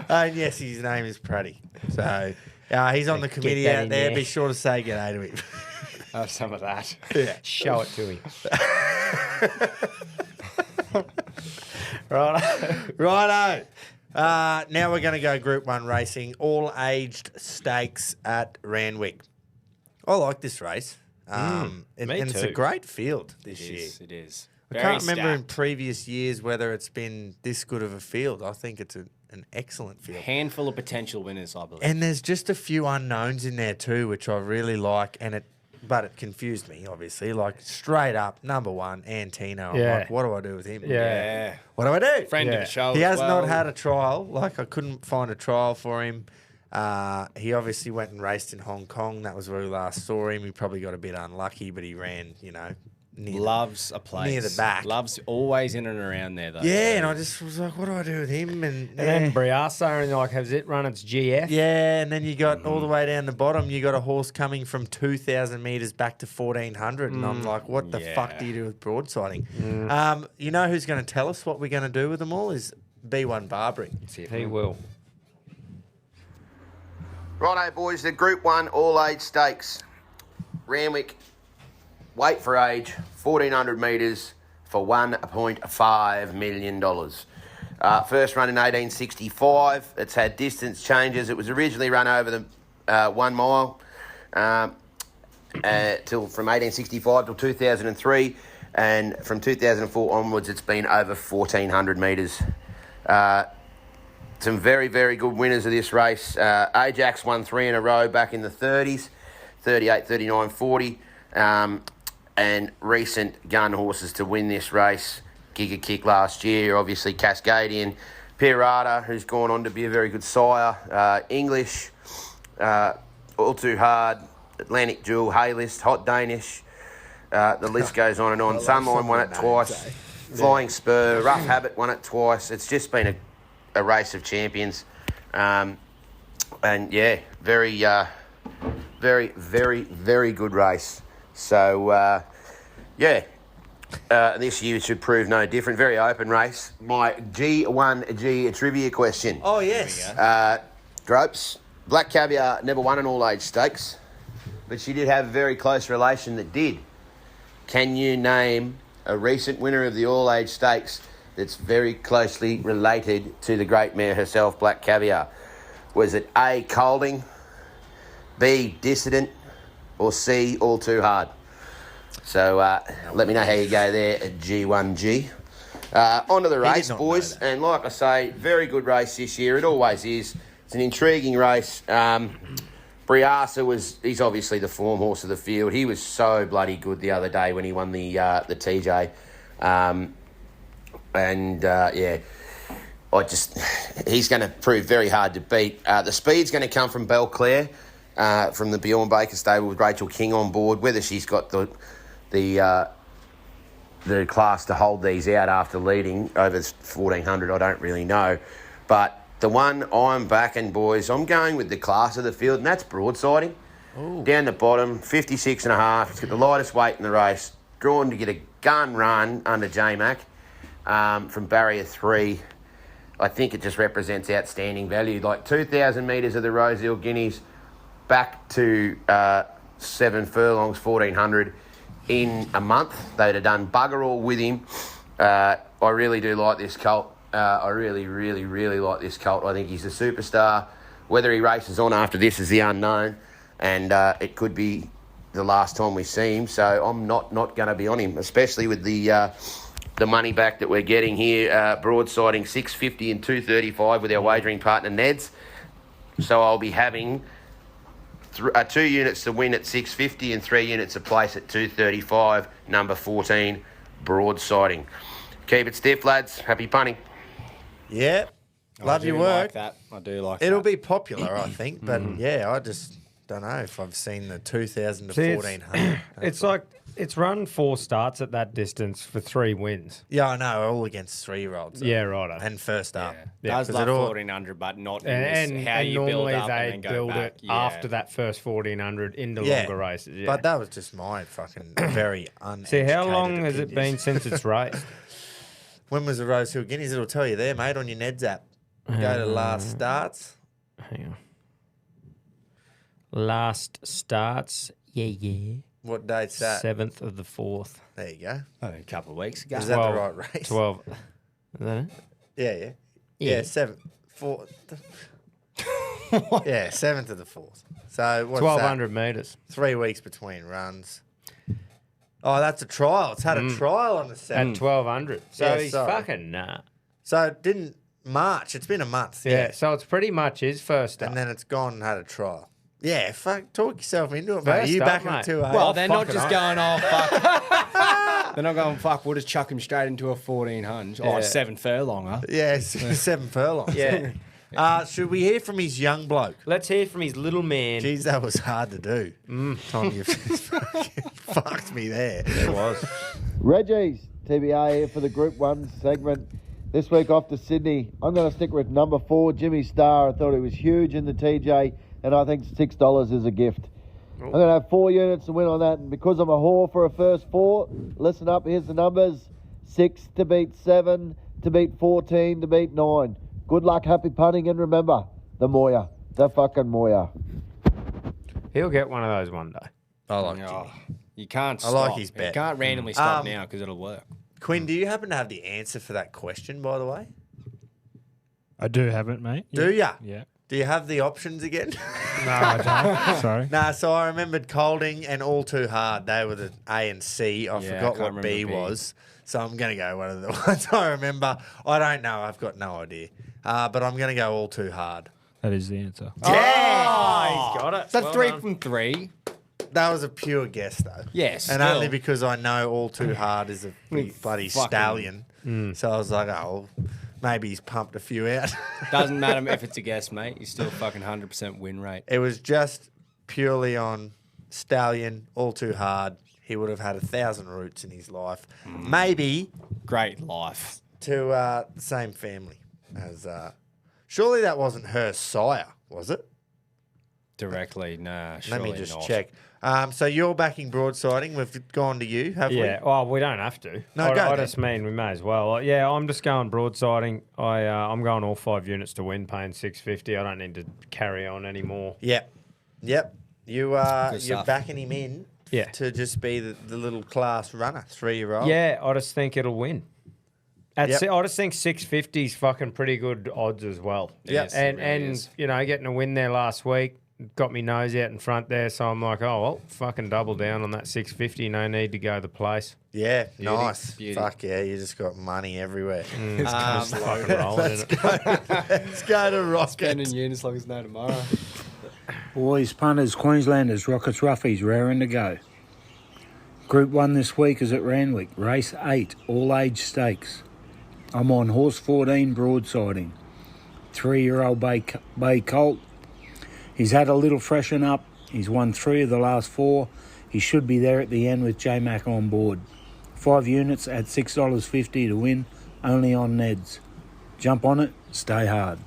And yes, his name is Pratty. So he's on the committee that out in there. there. Be sure to say g'day to him. Have some of that. Yeah. Show it to him. Righto. Now we're going to go Group 1 racing, all-aged stakes at Randwick. I like this race. And it's a too. great field this year. It is. I can't remember in previous years whether it's been this good of a field. I think it's an excellent field. Handful of potential winners, I believe. And there's just a few unknowns in there too, which I really like. But it confused me, obviously. Like, straight up, number one, Antino. I'm Yeah. like, what do I do with him? Yeah. What do I do? Friend of the show. He as has well. not had a trial. Like, I couldn't find a trial for him. He obviously went and raced in Hong Kong. That was where we last saw him. He probably got a bit unlucky, but he ran, Loves a place. near the back. Loves always in and around there, though. Yeah, and I just was like, what do I do with him? And then Briasa, and like, has it run its GF? yeah, and then you got all the way down the bottom, you got a horse coming from 2,000 metres back to 1,400. And I'm like, what the fuck do you do with broadsiding? You know who's going to tell us what we're going to do with them all is B1 Barbary. He will. Righto, boys, the Group 1 all-age stakes. Randwick, weight for age, 1,400 metres for $1.5 million. First run in 1865. It's had distance changes. It was originally run over the 1 mile till from 1865 till 2003. And from 2004 onwards, it's been over 1,400 metres. Some very, very good winners of this race. Ajax won 3 in a row back in the 30s, 38, 39, 40. And recent gun horses to win this race. Giga Kick last year, obviously Cascadian. Pirata, who's gone on to be a very good sire. English, All Too Hard, Atlantic Jewel, Haylist, Hot Danish. The list goes on and on. Sunline won it twice. Flying Spur, Rough Habit won it twice. It's just been a race of champions. And yeah, very, very, very good race. So, this year should prove no different. Very open race. My G1G trivia question. Oh, yes. Gropes, Black Caviar never won an all-age stakes, but she did have a very close relation that did. Can you name a recent winner of the all-age stakes that's very closely related to the great mare herself, Black Caviar? Was it A, Colding, B, Dissident, or C, All Too Hard? So let me know how you go there at G1G. On to the race, boys. And like I say, very good race this year. It always is. It's an intriguing race. Briasa he's obviously the form horse of the field. He was so bloody good the other day when he won the TJ. He's going to prove very hard to beat. The speed's going to come from Belclair, from the Bjorn Baker stable with Rachel King on board. Whether she's got the class to hold these out after leading over 1,400, I don't really know. But the one I'm backing, boys, I'm going with the class of the field, and that's broadsiding. Ooh. Down the bottom, 56.5. It's got the lightest weight in the race. Drawn to get a gun run under J-Mac from barrier 3. I think it just represents outstanding value. Like 2,000 metres of the Rosehill Guineas back to 7 furlongs, 1,400 in a month. They'd have done bugger all with him. I really do like this colt. I really, really, really like this colt. I think he's a superstar. Whether he races on after this is the unknown, and it could be the last time we see him. So I'm not going to be on him, especially with the money back that we're getting here. Broadsiding 650 and 235 with our wagering partner Neds. So I'll be having 2 units to win at 650 and 3 units a place at 235. Number 14, Broadsiding. Keep it stiff, lads. Happy punting. Yeah. Love your work. Like that. I do like It'll that. be popular, I think. But yeah, I just don't know if I've seen the 2,000 to 1,400. It's like it's run 4 starts at that distance for 3 wins. Yeah, I know. All against 3-year-olds. Yeah, righto. And first up. Yeah. Does love 1,400, but not in this, how you build normally up and they then go build back. it after that first 1,400 into longer races. Yeah. But that was just my fucking very uneducated See, how long has it opinions. been since it's raced? When was the Rose Hill Guineas? It'll tell you there, mate, on your Neds app. Go to last starts. Hang on. Last starts. Yeah. What date's that? 7th of the 4th. There you go. Oh, a couple of weeks ago. Is that the right race? 12. Is that it? Yeah. Yeah. 7th. 4th. Yeah, 7th of the 4th. So what's 1,200 metres. 3 weeks between runs. Oh, that's a trial. It's had a trial on the 7th. At 1,200. So Yeah, he's sorry. fucking nah. So it didn't March. It's been a month. Yeah, so it's pretty much his first up. And then it's gone and had a trial. Yeah, fuck. Talk yourself into it, First mate. Are you up, back mate. him too? Well, they're not just going, oh, fuck. They're not going, fuck, we'll just chuck him straight into a 1,400. Oh, 7 furlonger. Yeah, 7 furlongs. Yeah. Should we hear from his young bloke? Let's hear from his little man. Jeez, that was hard to do. Tom, you fucked me there. It was. Reggies, TBA here for the Group 1 segment. This week off to Sydney. I'm going to stick with number 4, Jimmy Starr. I thought he was huge in the TJ, and I think $6 is a gift. I'm going to have 4 units to win on that, and because I'm a whore for a first 4, listen up, here's the numbers. 6 to beat 7, to beat 14, to beat 9. Good luck, happy punting, and remember, the Moya. The fucking Moya. He'll get one of those one day. I like Oh, you can't I stop. like his bet. You can't randomly stop now because it'll work. Quinn, do you happen to have the answer for that question, by the way? I do have it, mate. Do ya? Yeah. Do you have the options again? No, I don't. Sorry. Nah, so I remembered Colding and All Too Hard. They were the A and C. I Yeah, forgot I can't what B remember B. was. So I'm going to go one of the ones I remember. I don't know. I've got no idea. But I'm going to go All Too Hard. That is the answer. Oh, he's got it. Is that Well 3 done. from 3? That was a pure guess, though. Yes. And only because I know All Too Hard is a big bloody Fucking- stallion. So I was like, oh, maybe he's pumped a few out. Doesn't matter if it's a guess, mate. You're still fucking 100% win rate. It was just purely on stallion, All Too Hard. He would have had 1,000 roots in his life. Maybe Great life. to the same family as. Surely that wasn't her sire, was it? Directly, nah. Let Surely me just not. check. So you're backing broadsiding. We've gone to you, have Yeah, well, we don't have to. No, I go I then. just mean we may as well. Yeah, I'm just going broadsiding. I'm going all 5 units to win, paying $6.50. I don't need to carry on anymore. we? Yep. You're stuff. backing him in Yeah. to just be the little class runner, 3-year-old. Yeah, I just think it'll win. I Yep. just think 650 is fucking pretty good odds as well. Yes, it and really is. you know, getting a win there last week got me nose out in front there, so I'm like, oh well, fucking double down on that 650. No need to go the place. Yeah, nice. Beauty. Fuck yeah, you just got money everywhere. Just fucking rolling in it. Let's go to Rocket. Spending units like it's no tomorrow. Boys, punters, Queenslanders, Rockets, Roughies, raring to go. Group 1 this week is at Randwick, race 8, all-age stakes. I'm on horse 14, broadsiding. 3-year-old Bay Colt. He's had a little freshen up. He's won 3 of the last 4. He should be there at the end with J-Mac on board. 5 units at $6.50 to win, only on Neds. Jump on it, stay hard.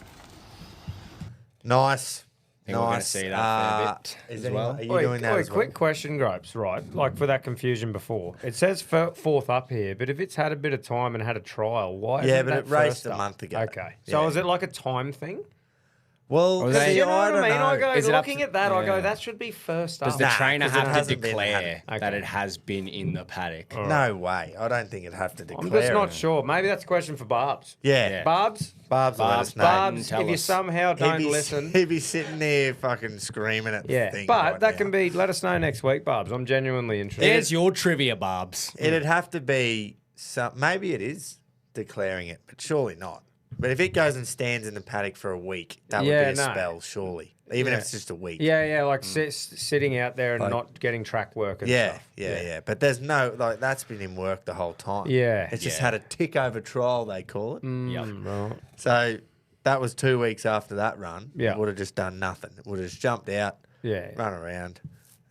Nice. Think we're gonna see that a fair bit is as anyone- well. Are you doing that as well? Quick question, Gropes, right? Like for that confusion before. It says 4th up here, but if it's had a bit of time and had a trial, why Yeah, isn't but that it raced first a up? month ago. Okay. So Yeah. is it like a time thing? Well, Or they- You know what I mean? I go Is it up looking to- at that. I go, yeah. that should be first Does up. the Nah, trainer 'cause it have to hasn't been declare Okay. that it has been in the paddock? No way. I don't think it'd have to declare. I'm just not it. sure. Maybe that's a question for Barbs. Yeah. Barbs? Barbs will let us know. Barbs, tell if you us. somehow He'd don't be, listen. He'd be sitting there fucking screaming at the Yeah, thing. but right that now. can be. Let us know next week, Barbs. I'm genuinely interested. There's your trivia, Barbs. It'd have to be some. Maybe it is declaring it, but surely not. But if it goes and stands in the paddock for a week, that would Yeah, be a no. spell, surely. Even if it's just a week. Yeah, like sitting out there and Like- not getting track work and Yeah, stuff. yeah. But there's no that's been in work the whole time. Yeah. it's just Yeah. had a tick over trial, they call it. Right. So that was 2 weeks after that run. Yeah. It would have just done nothing. It would have just jumped out, Yeah. run around,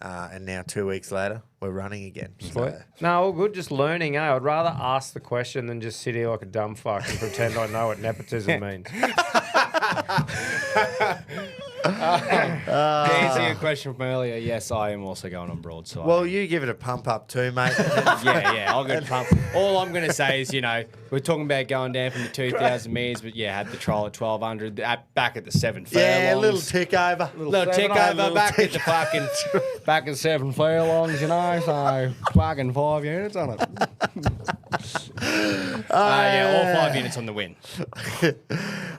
and now 2 weeks later we're running again. Sweet. So, No, all good. Just learning, eh? I'd rather ask the question than just sit here like a dumb fuck and pretend I know what nepotism means. To answer your question from earlier, yes, I am also going on broadside. well, you give it a pump up too, mate. yeah, I'll go pump. All I'm going to say is, we're talking about going down from the 2,000 metres, but yeah, had the trial at 1,200, back at the 7 furlongs. Yeah, a little tick over. Little tick over, back at the fucking, back at 7 furlongs, so fucking 5 units on it. Yeah, all 5 units on the win.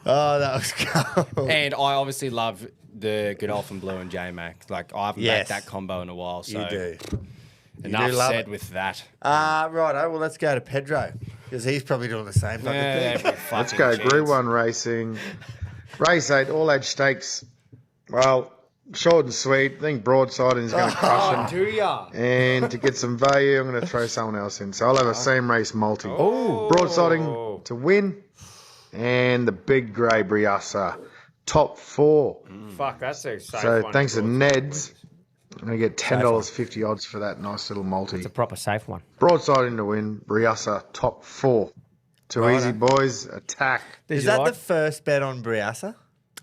Oh, that was cool. And I obviously love the Godolphin Blue and J-Mac. Like, I haven't Yes. made that combo in a while, so You do. enough do love said it. with that. Righto, well, let's go to Pedro, because he's probably doing the same fucking thing. Let's go. Group 1 racing. Race 8, all age stakes. Well, short and sweet. I think broadside is going to crush him. Do ya? And to get some value, I'm going to throw someone else in. So I'll have a same race multi. Oh. Broadsiding to win. And the big grey Briassa. Top 4. Fuck, that's a safe So one. thanks to Broadside. Neds, I'm going to get $10.50 odds for that nice little multi. It's a proper safe one. Broadsiding to win. Briassa, top 4. Too easy, boys. Attack. Is that the first bet on Briassa?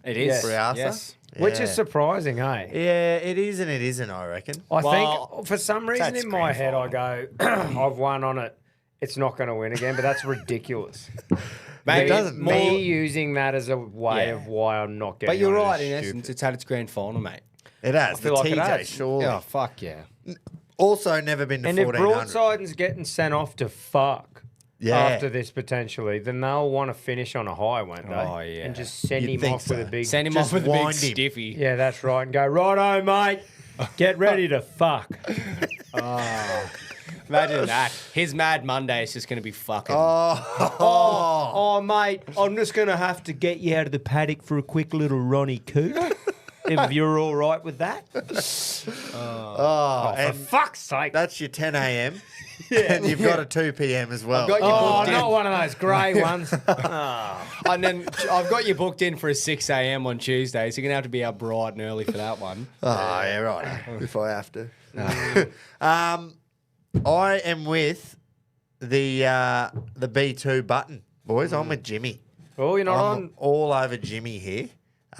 It is. Briassa? Yes. Which Yeah. is surprising, eh? Yeah, it is and it isn't, I reckon. I Well, think for some reason that's in my grand head I go, I've won on it. It's not going to win again, but that's ridiculous. Maybe It doesn't Me using that as a way Yeah. of why I'm not getting. But you're on it right, is in stupid. essence, it's had its grand final, mate. It has. feel The like it TJ, has. surely. Oh, fuck yeah. Also, never been to And if 1400. Broadsiden's getting sent off to fuck Yeah. after this potentially, then they'll want to finish on a high, won't they? Oh, yeah. And just send You'd him think off with a so. big. Send him Just off with a big wind him. stiffy. Yeah, that's right. And go, righto, mate. Get ready to fuck. Imagine that. His Mad Monday is just going to be fucking. Oh, mate, I'm just going to have to get you out of the paddock for a quick little Ronnie Coot. If you're all right with that. Oh, For and fuck's sake. that's your 10 a.m. And you've got a 2 p.m. as well. got you Oh, booked in. not one of those grey ones. And then I've got you booked in for a 6 a.m. on Tuesday, so you're going to have to be up bright and early for that one. Oh, yeah, right. If I have to. I am with the B2 button, boys. I'm with Jimmy. Oh, you're not I'm on. all over Jimmy here.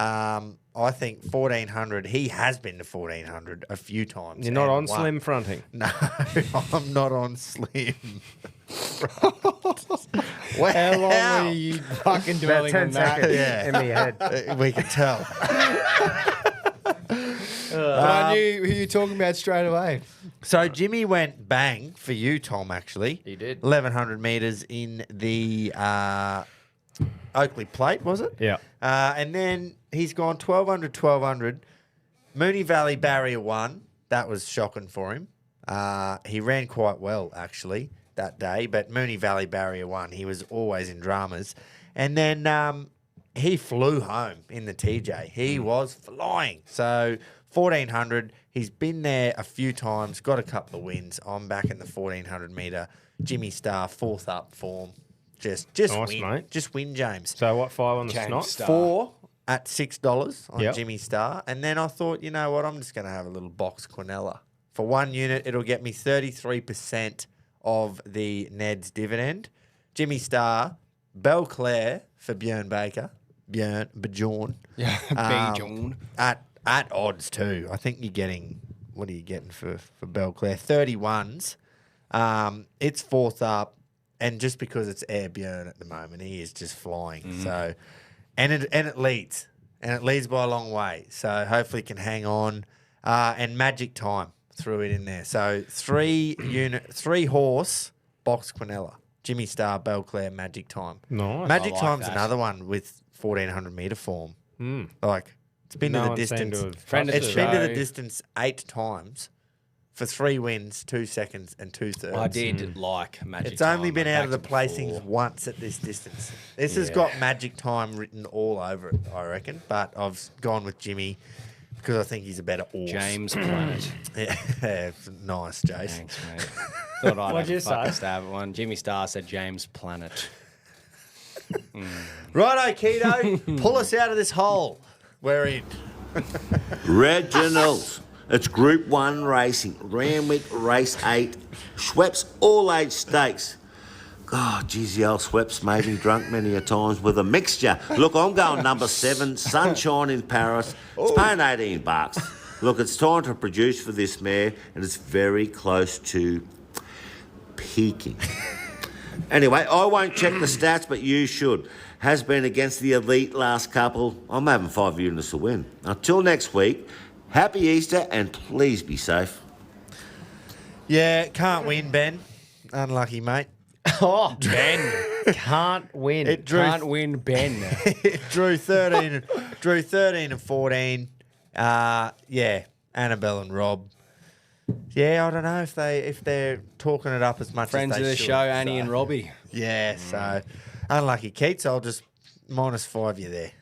I think 1400. He has been to 1400 a few times. You're not and on won. slim fronting. No, I'm not on slim. How long were you fucking dwelling on that? Yeah. in my head. We can tell. But I knew who you're talking about straight away. So Jimmy went bang for you, Tom, actually. He did. 1,100 metres in the Oakley Plate, was it? Yeah. And then he's gone 1,200. Moonee Valley Barrier 1. That was shocking for him. He ran quite well, actually, that day. But Moonee Valley Barrier 1, he was always in dramas. And then he flew home in the TJ. He was flying. So 1,400. He's been there a few times, got a couple of wins. I'm back in the 1,400 metre. Jimmy Star, fourth up form. Just Nice, win. mate. Just win, James. So what, 5 on the James snot? Star. 4 at $6 on Yep. Jimmy Star. And then I thought, you know what, I'm just going to have a little box Quinella. For 1 unit, it'll get me 33% of the Neds dividend. Jimmy Star, Belclair for Bjorn Baker. Bjorn. Yeah, Bjorn. At odds too. I think you're getting, what are you getting for Belclair? 31s. It's fourth up. And just because it's Air Bjorn at the moment, he is just flying. So, and it leads. and it leads by a long way. So hopefully it can hang on. And Magic Time threw it in there. So 3 horse, Box Quinella. Jimmy Star, Belclair, Magic Time. Nice. Magic I like Time's that. another one with 1,400 metre form. Like, it's been to the one seemed distance. to have Friend of the It's been to the show. distance 8 times for 3 wins, 2 seconds, and 2 thirds. I did like Magic It's Time. only been I out of the backed it placings before. once at this distance. This has got Magic Time written all over it, I reckon. But I've gone with Jimmy because I think he's a better horse. James Planet. Yeah, nice, Jace. Thanks, mate. Thought I'd What'd have you a fucking say? stab at one. Jimmy Star said James Planet. Righto, Keato, pull us out of this hole. We're in. Reginald. It's Group 1 racing. Randwick Race 8. Schweppes All-Age Stakes. God, geez, the old Schweppes made me drunk many a times with a mixture. Look, I'm going number 7, Sunshine in Paris. It's paying $18. Look, it's time to produce for this mare, and it's very close to peaking. Anyway, I won't check the stats, but you should. Has been against the elite last couple. I'm having 5 units to win. Until next week, happy Easter, and please be safe. Yeah, can't win, Ben. Unlucky, mate. Oh, Ben can't win. It drew Can't win, Ben. it drew 13 and 14. Yeah, Annabelle and Rob. Yeah, I don't know if they're talking it up as much Friends as of they the should, show, Annie so. and Robbie. Yeah, so unlucky, Keats. I'll just -5 you there.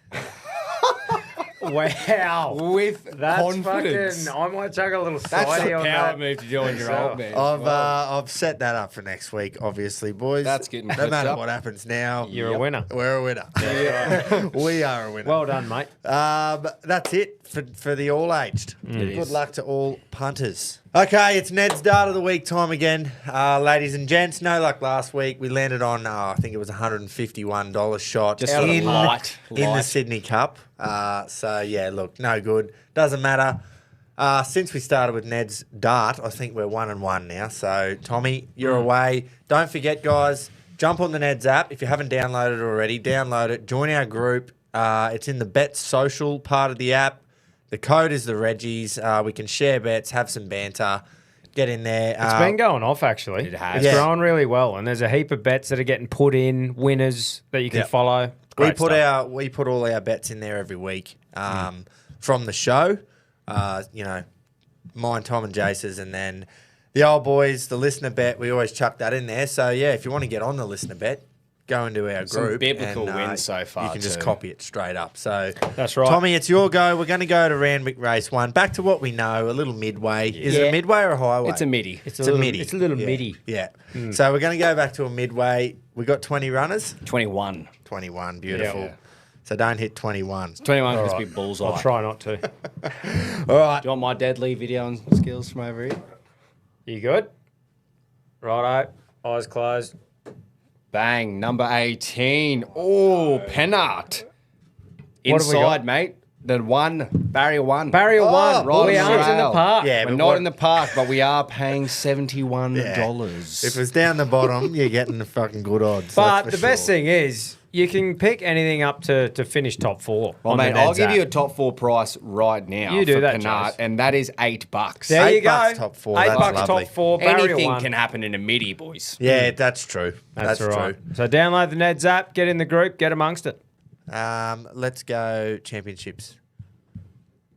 Wow. With That's confidence. fucking. I might chuck a little That's sidey a on power that. move to do on your old man. I've set that up for next week, obviously, boys. That's getting no cooked matter up. what happens now. You're a winner. We're a winner. We are a winner. Well done, mate. That's it for the all-aged. Good is. luck to all punters. Okay, it's Ned's Dart of the Week time again. Ladies and gents, no luck last week. We landed on, I think it was $151 shot Just sort of light. in the Sydney Cup. So, yeah, look, no good. Doesn't matter. Since we started with Ned's Dart, I think we're 1-1 now. So, Tommy, you're away. Don't forget, guys, jump on the Ned's app. If you haven't downloaded it already, download it. Join our group. It's in the Bet Social part of the app. The code is the Reggies. We can share bets, have some banter, get in there. It's been going off, actually. It has. It's Yeah. growing really well, and there's a heap of bets that are getting put in, winners that you can Yep. follow. We Great put stuff. we put all our bets in there every week from the show. You know, mine, Tom and Jace's, and then the old boys, the listener bet. We always chuck that in there. So yeah, if you want to get on the listener bet, go into our Some group. biblical and, wins so far, You can just too. copy it straight up. So That's right. Tommy, it's your go. We're going to go to Randwick Race 1. Back to what we know, a little midway. Is it Yeah. a midway or a highway? It's a midi. It's It's a midi. It's a little Yeah. midi. Yeah. So we're going to go back to a midway. We got 20 runners. 21. 21. Beautiful. Yeah. So don't hit 21. 21 All must right. be bullseye. I'll try not to. All right. Do you want my deadly video and skills from over here? You good? Righto. Eyes closed. Bang, number 18. Oh, Pennart. What have we got? Inside, mate. The one, barrier one. Barrier one. right We on aren't the in the rail. park. Yeah, We're but not what- in the park, but we are paying $71. If it's down the bottom, you're getting the fucking good odds. But that's the for best sure. thing is, you can pick anything up to finish top 4. Well, on the mate, I'll Neds give app. you a top 4 price right now. You do for that, Pennart, Jace. and that is $8. There you go. $8 top 4, $8 that's lovely. top 4. Barrier Anything one. can happen in a midi, boys. Yeah, that's true. That's right. true. So download the Neds app, get in the group, get amongst it. Let's go championships.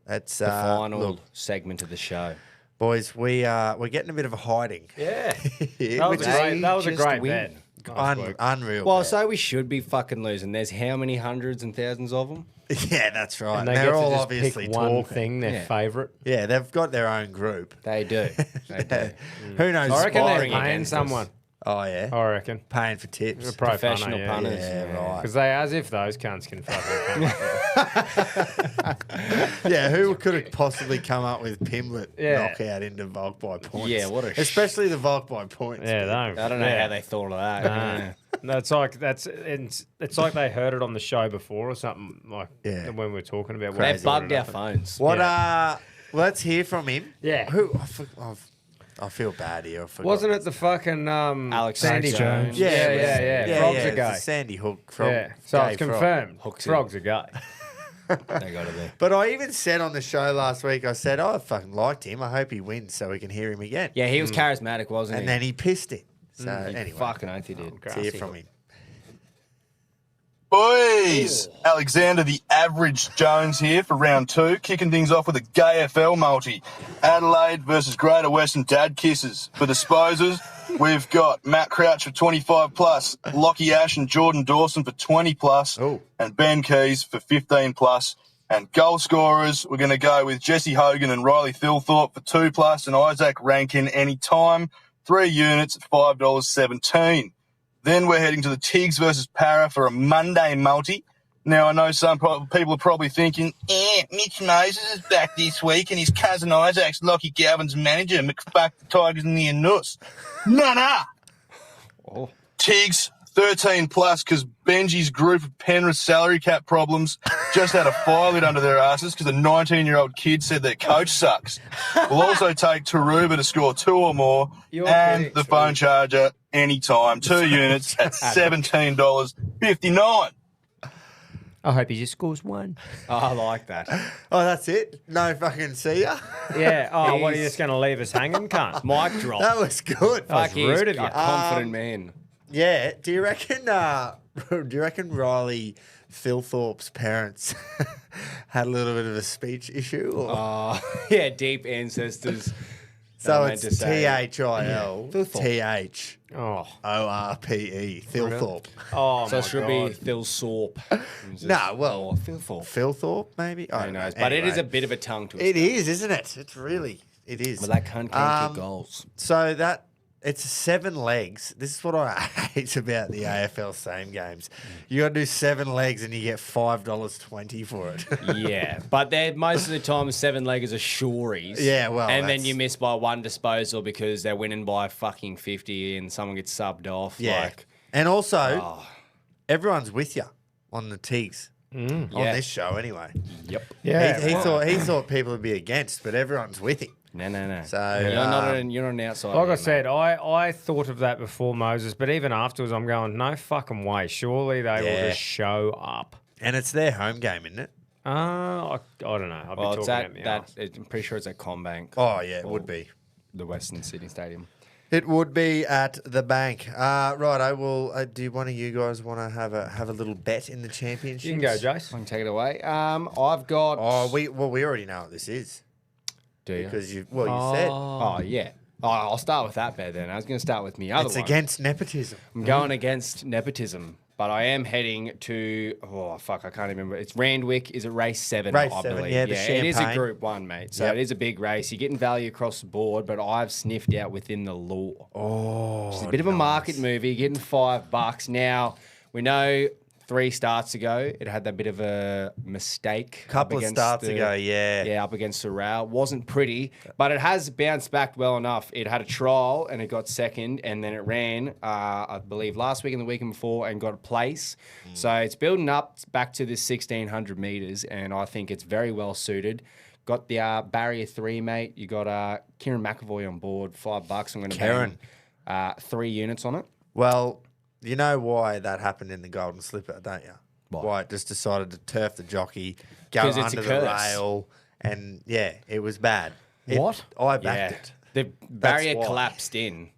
That's The final look, segment of the show. boys. We're getting a bit of a hiding. Yeah. Here, That which was is a just great win. bet. Nice work. unreal. Well, bet. so we should be fucking losing. There's how many hundreds and thousands of them? yeah, that's right. And they They're get to all just obviously pick one talking. thing, their Yeah. favourite. Yeah, they've got their own group. They do. They do. Who knows? I reckon they're sparring paying against us? someone. Oh yeah, I reckon. paying for tips. A pro Professional punter, punters. Yeah, right. Because they, as if those cunts can fucking punt. Yeah, who could have possibly come up with Pimlet Yeah. knockout into Volk by points? Yeah, what a especially the Volk by points. Yeah, bit. I don't know yeah. how they thought of that. Yeah. That's like it's like they heard it on the show before or something like Yeah. when we were talking about They what bugged our happened. phones. What? Yeah. Let's hear from him. Yeah. Who? I feel bad here. I forgot. Wasn't it the fucking Alex Sandy Jones. Jones? Yeah, Yeah, it was- yeah. yeah, Frogs yeah, are it's gay. a Sandy Hook. Frog, Yeah, so gay it's frog. confirmed. Hooks in. Frogs are gay. They got to be. But I even said on the show last week, I said, I fucking liked him. I hope he wins so we can hear him again. Yeah, he was charismatic, wasn't he? And then he pissed it. So He anyway, fucking oath he did. let's hear from him. Boys, Alexander the Average Jones here for round 2, kicking things off with a GayFL multi. Adelaide versus Greater Western Dad Kisses. For disposers, we've got Matt Crouch for 25 plus, Lockie Ash and Jordan Dawson for 20 plus, and Ben Keys for 15 plus. And goal scorers, we're going to go with Jesse Hogan and Riley Thilthorpe for 2 plus, and Isaac Rankin anytime, 3 units at $5.17. Then we're heading to the Tigs versus Para for a Monday multi. Now, I know some people are probably thinking, Mitch Moses is back this week and his cousin Isaac's Lockie Galvin's manager, McFuck the Tigers and the Anus. Nah. Tigs, 13 plus, because Benji's group of Penrith salary cap problems just had a fire lit under their asses because a 19-year-old kid said their coach sucks. We'll also take Taruba to score 2 or more, and the phone charger anytime, 2 units at $17.59. I hope he just scores 1. Oh, I like that. Oh, that's it? No fucking see ya? Yeah. Oh, what, are you just going to leave us hanging, cunt? Mic drop. That was good. Fuck, he's rude of you. a confident man. Yeah. Do you reckon Riley Thilthorpe's parents had a little bit of a speech issue? Or? Yeah, deep ancestors. So I it's meant to say- THILTHORPE, Thilthorpe. Oh, So my it should God. be Phil Sorp. No, well, Philthorpe. Philthorpe maybe? I Who don't know. knows? But it is Anyway. a bit of a tongue twister. It is, isn't it? It is. But that cunt can't kick goals. So it's 7 legs. This is what I hate about the AFL same games. You got to do 7 legs and you get $5.20 for it. Yeah, but they're most of the time 7-leggers are shories. Yeah, well, and then that's- you miss by 1 disposal because they're winning by fucking 50 and someone gets subbed off. Yeah. Like, And also, everyone's with you on the Tigs. On Yeah. this show, anyway. Yep. Yeah. He thought people would be against, but everyone's with him. No. So you're not an outsider. Like I here, said, I thought of that before Moses, but even afterwards, I'm going, no fucking way. Surely they will just show up. and it's their home game, isn't it? I don't know. I'll Well, be it's talking at about that. I'm pretty sure it's at Combank. Oh yeah, it would be. The Western Sydney Stadium. It would be at the bank. Right, I will. Do one of you guys want to have a little bet in the championship? You can go, Jace. I can take it away. I've got. Oh, we already know what this is Do you? because you said Oh yeah. Oh, I'll start with that bet then. I was going to start with me other it's one. against nepotism. I'm going against nepotism, but I am heading to. Oh fuck, I can't remember. It's Randwick. Is it race 7? Race I 7, believe. yeah, the it is a Champagne. Group 1, mate. So Yep. it is a big race. You're getting value across the board, but I've sniffed out within the law. Oh, It's a bit of a market movie. You're getting $5 now. We know 3 starts ago, it had that bit of a mistake. Couple up of against starts ago, yeah. Yeah, up against Sorrel. Wasn't pretty, but it has bounced back well enough. It had a trial and it got second, and then it ran, I believe, last week and the weekend before and got a place. So it's building up back to this 1,600 metres, and I think it's very well suited. Got the barrier 3, mate. You got Kieran McAvoy on board, $5. I'm going to Kieran. bang 3 units on it. Well, you know why that happened in the Golden Slipper, don't you? Why? Why it just decided to turf the jockey, go 'Cause it's a under the curse. rail, and yeah, it was bad. What? I backed it. The barrier why. collapsed in.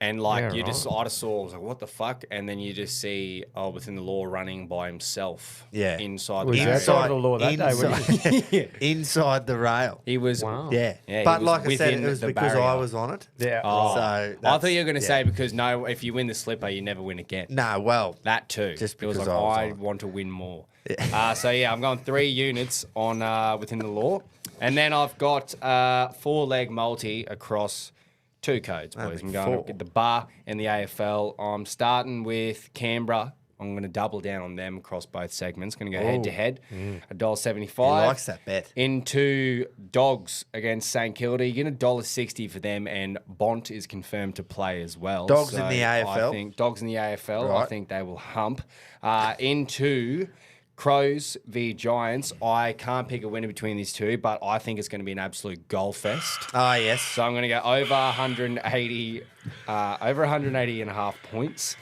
And Yeah, I just saw, I was like, what the fuck? And then you just see, within the law running by himself. Yeah. Inside Was the that barrier. side of the law that day, wasn't inside, inside the rail. He was. Wow. Yeah, Yeah, he but was like I said, within it was the because I barrier. was on it. Yeah. Oh. So I that's- thought you were going to yeah. say because no, if you win the slipper, you never win again. No, well, That too. Just it was because like, I was I on it. want to win more. So yeah, I'm going 3 units on within the law. And then I've got 4-leg multi across 2 codes, boys. Only I'm going 4. to get the bar and the AFL. I'm starting with Canberra. I'm going to double down on them across both segments. Going to go head to head. $1.75. he likes that bet. Into Dogs against St Kilda. You get $1.60 for them, and Bont is confirmed to play as well. Dogs in the AFL? I think Dogs in the AFL. I Right. think they will hump. Into Crows v Giants. I can't pick a winner between these two, but I think it's going to be an absolute goal fest. Ah, yes. So I'm going to go over 180, over 180 and a half points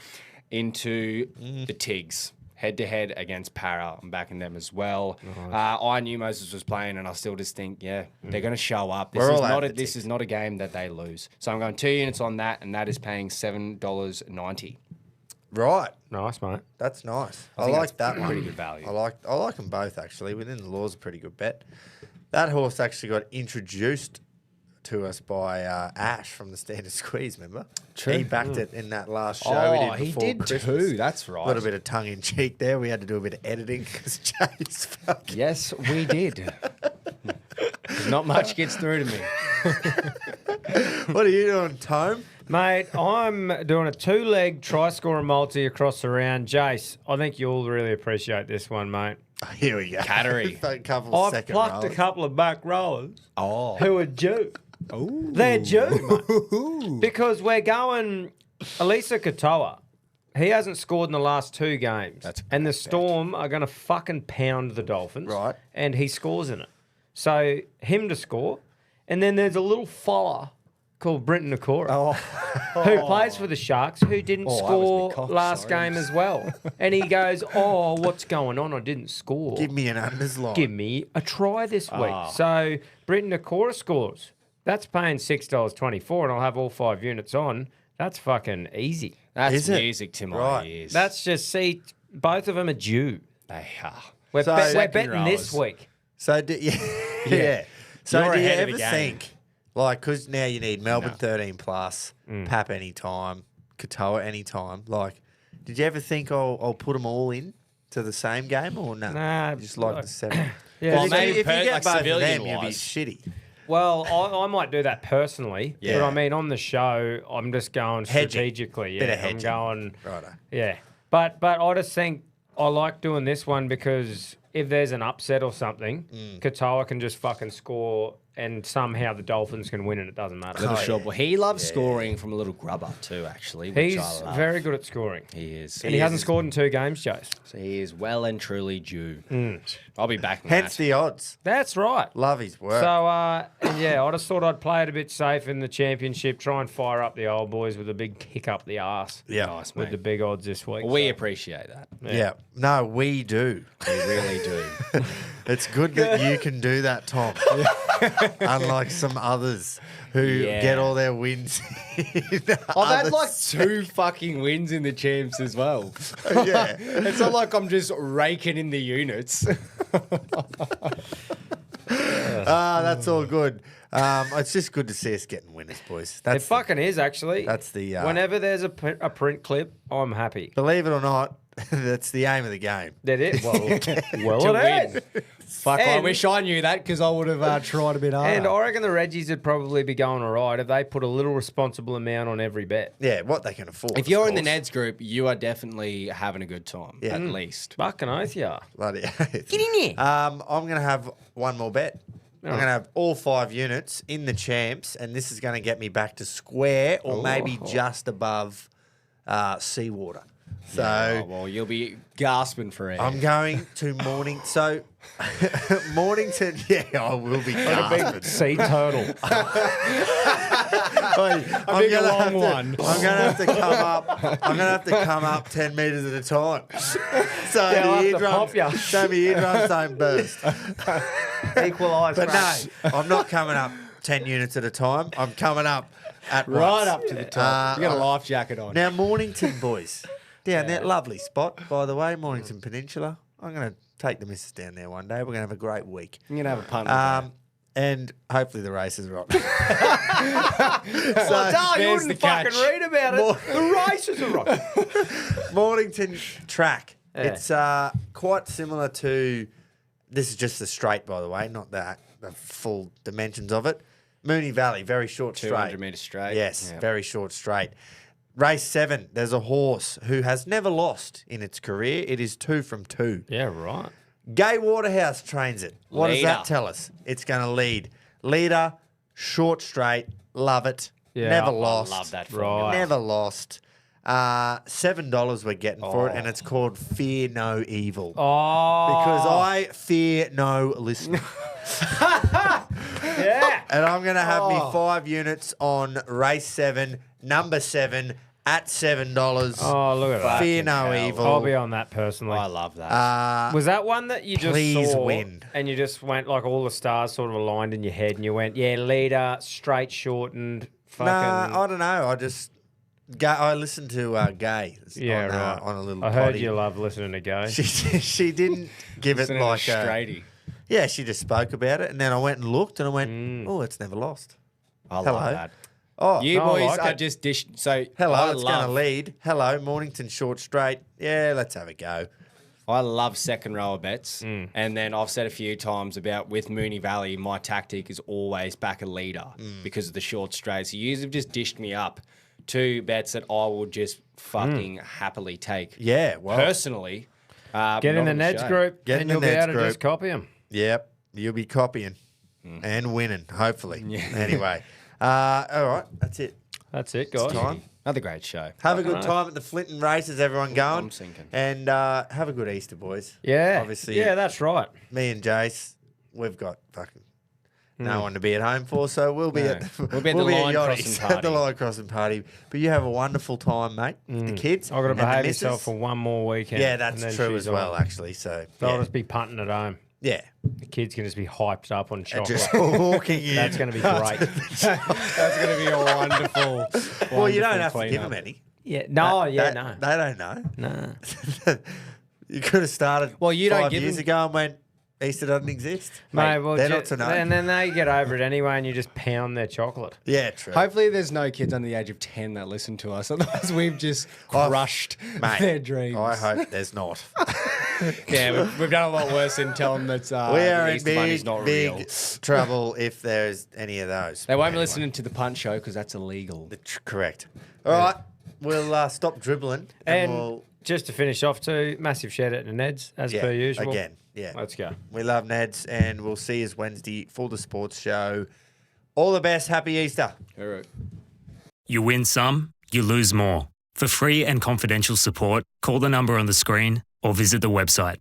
into the Tigs. head-to-head against Para. I'm backing them as well. I knew Moses was playing, and I still just think, they're going to show up. This is not a game that they lose. So I'm going 2 units on that, and that is paying $7.90. Right. Nice, mate. That's nice. I think like that's that one. pretty good value. I like them both, actually. Within the Law's a pretty good bet. That horse actually got introduced to us by Ash from the Standard Squeeze, remember? True. He backed it in that last show we did before Christmas. Too. That's right. A little bit of tongue-in-cheek there. We had to do a bit of editing because Jay's fucking... Yes, we did. Not much gets through to me. What are you doing, Tome? Mate, I'm doing a 2-leg try-scorer multi across the round. Jace, I think you'll really appreciate this one, mate. Here we go. Cattery. A couple I've second plucked rollers. a couple of back rowers Oh. who are due. Ooh. They're due, mate. Because we're going Elisa Katoa. He hasn't scored in the last 2 games. And the Storm are going to fucking pound the Dolphins. Right. And he scores in it. So him to score. And then there's a little fella called Brenton Nakora, who plays for the Sharks, who didn't score last game as well. And he goes, what's going on? I didn't score. Give me an unders line. Give me a try this week. So Brenton Nakora scores. That's paying $6.24, and I'll have all 5 units on. That's fucking easy. That's music to my ears. That's just, both of them are due. They are. We're betting rowers. this week. So, So, You're do you ahead of ever the game. think, like, because now you need Melbourne 13 plus, Pap anytime, Katoa anytime, like, did you ever think I'll put them all in to the same game or no? Nah, You just like the 7. Yeah, Well, if maybe you get both of them, you'll be civilian-wise. shitty. Well, I might do that personally, Yeah. but I mean, on the show, I'm just going Hedging. strategically. Bit Yeah, of I'm hedging. going. Righto. Yeah, but I just think I like doing this one because if there's an upset or something, Katoa can just fucking score, and somehow the Dolphins can win, and it doesn't matter. Little short boy. He loves scoring from a little grubber too, actually. Which He's I love. very good at scoring. He is. And he hasn't scored in 2 games, Jace. So he is well and truly due. I'll be back. Hence the odds. That's right. Love his work. So, and yeah, I just thought I'd play it a bit safe in the championship, try and fire up the old boys with a big kick up the arse. Yeah. Nice, With mate. the big odds this week. We appreciate that. yeah. No, we do. We really do. It's good that you can do that, Tom. Unlike some others who get all their wins. I've had like 2 fucking wins in the champs as well. Yeah. It's not like I'm just raking in the units. That's all good. It's just good to see us getting winners, boys. It That's fucking is, actually. That's the. Whenever there's a print clip, I'm happy. Believe it or not, that's the aim of the game. That it? Well, To it is. win. Fuck, I And- wish I knew that because I would have tried a bit harder. And I reckon the Reggies would probably be going all right if they put a little responsible amount on every bet. Yeah, what they can afford. if you're in the Neds group, you are definitely having a good time, Yeah. at least. Fucking oath, yeah. Bloody Get in there. I'm going to have one more bet. I'm going to have all 5 units in the champs, and this is going to get me back to square or maybe just above seawater. So Oh, well, you'll be gasping for air. I'm going to Mornington. Yeah, I will be gasping. Sea turtle. I'm big gonna long have to- one. I'm gonna have to come up. I'm gonna have to come up 10 meters at a time. So I'll have the to pop ya. eardrums, so my eardrums don't burst. Equalise. But no, I'm not coming up 10 units at a time. I'm coming up at right once. up to the top. You got a life jacket on. Now Mornington boys, down that lovely spot, by the way, Mornington Peninsula. I'm gonna take the missus down there one day. We're gonna have a great week. I'm going to have a punt. And hopefully the races are on. Well, Dale, you there's wouldn't the fucking catch. read about it. The races are right. Mornington track. Yeah. It's quite similar to. This is just the straight, by the way, not the full dimensions of it. Mooney Valley, very short 200 straight. metres straight. Yes, Yep. very short straight. Race 7, there's a horse who has never lost in its career. It is 2 from 2. Yeah, right. Gay Waterhouse trains it. What does Leader. that tell us? It's going to lead. Leader, short straight, love it. Yeah, never I lost. Love that. Right. Never lost. $7 we're getting for it, and it's called Fear No Evil. Oh. Because I fear no listener. Yeah. And I'm going to have me 5 units on race 7, number 7, at $7. Oh, look at that. Fear no hell. evil. I'll be on that personally. I love that. Was that one that you just please saw win. and you just went like all the stars sort of aligned in your head and you went, yeah, leader, straight shortened, fucking. Nah, I don't know. I listened to Gay. Yeah, on, right. On a little I heard potty. you love listening to Gay. She didn't give it Listening to like Straighty. Yeah, she just spoke about it, and then I went and looked, and I went, "Oh, it's never lost." I love Hello. that. Oh, You I boys like are it. just dish. So hello, I it's going to love, lead. Hello, Mornington short straight. Yeah, let's have a go. I love second rower bets, and then I've said a few times about with Mooney Valley, my tactic is always back a leader because of the short straight. So you have just dished me up 2 bets that I will just fucking happily take. Yeah, well, Personally, Get in not the on Neds show. group Get in and the you'll be Neds able to group. just copy them. yep, you'll be copying and winning, hopefully. Anyway, all right, that's it. That's it, guys. Time. Another great show. Have a good time at the Flinton races, everyone going. I'm sinking. And have a good Easter, boys. Yeah. Obviously, Yeah, that's right. me and Jace, we've got fucking no one to be at home for, so we'll be No. at We'll be at the line Yachty's, crossing at the party. line crossing party. But you have a wonderful time, mate. with The kids. I've got to and the behave missus. yourself for one more weekend. Yeah, and that's then true she's as well, on. actually. So So I'll yeah, just be punting at home. yeah. The kids can just be hyped up on And chocolate. just walking in. That's going to be great. That's going to be a wonderful. Well, you don't wonderful have to give cleanup. them any. Yeah. No, They don't know. No. You could have started Well, you don't 5 give years them- ago and went, Easter doesn't exist. Mate, well, they're not to know. And then they get over it anyway and you just pound their chocolate. Yeah, true. Hopefully, there's no kids under the age of 10 that listen to us. Otherwise, we've just crushed Mate, their dreams. I hope there's not. Yeah, we've done a lot worse in telling them that We are the in Easter Bunny's big, not big real. trouble if there's any of those. They won't be Anyway, listening to the Punt show because that's illegal. Correct. All right, we'll stop dribbling and, And we'll just to finish off too, massive shout out to Neds as per usual. again. Yeah, Let's go. we love Neds, and we'll see you Wednesday for the sports show. All the best. Happy Easter. All right. You win some, you lose more. For free and confidential support, call the number on the screen or visit the website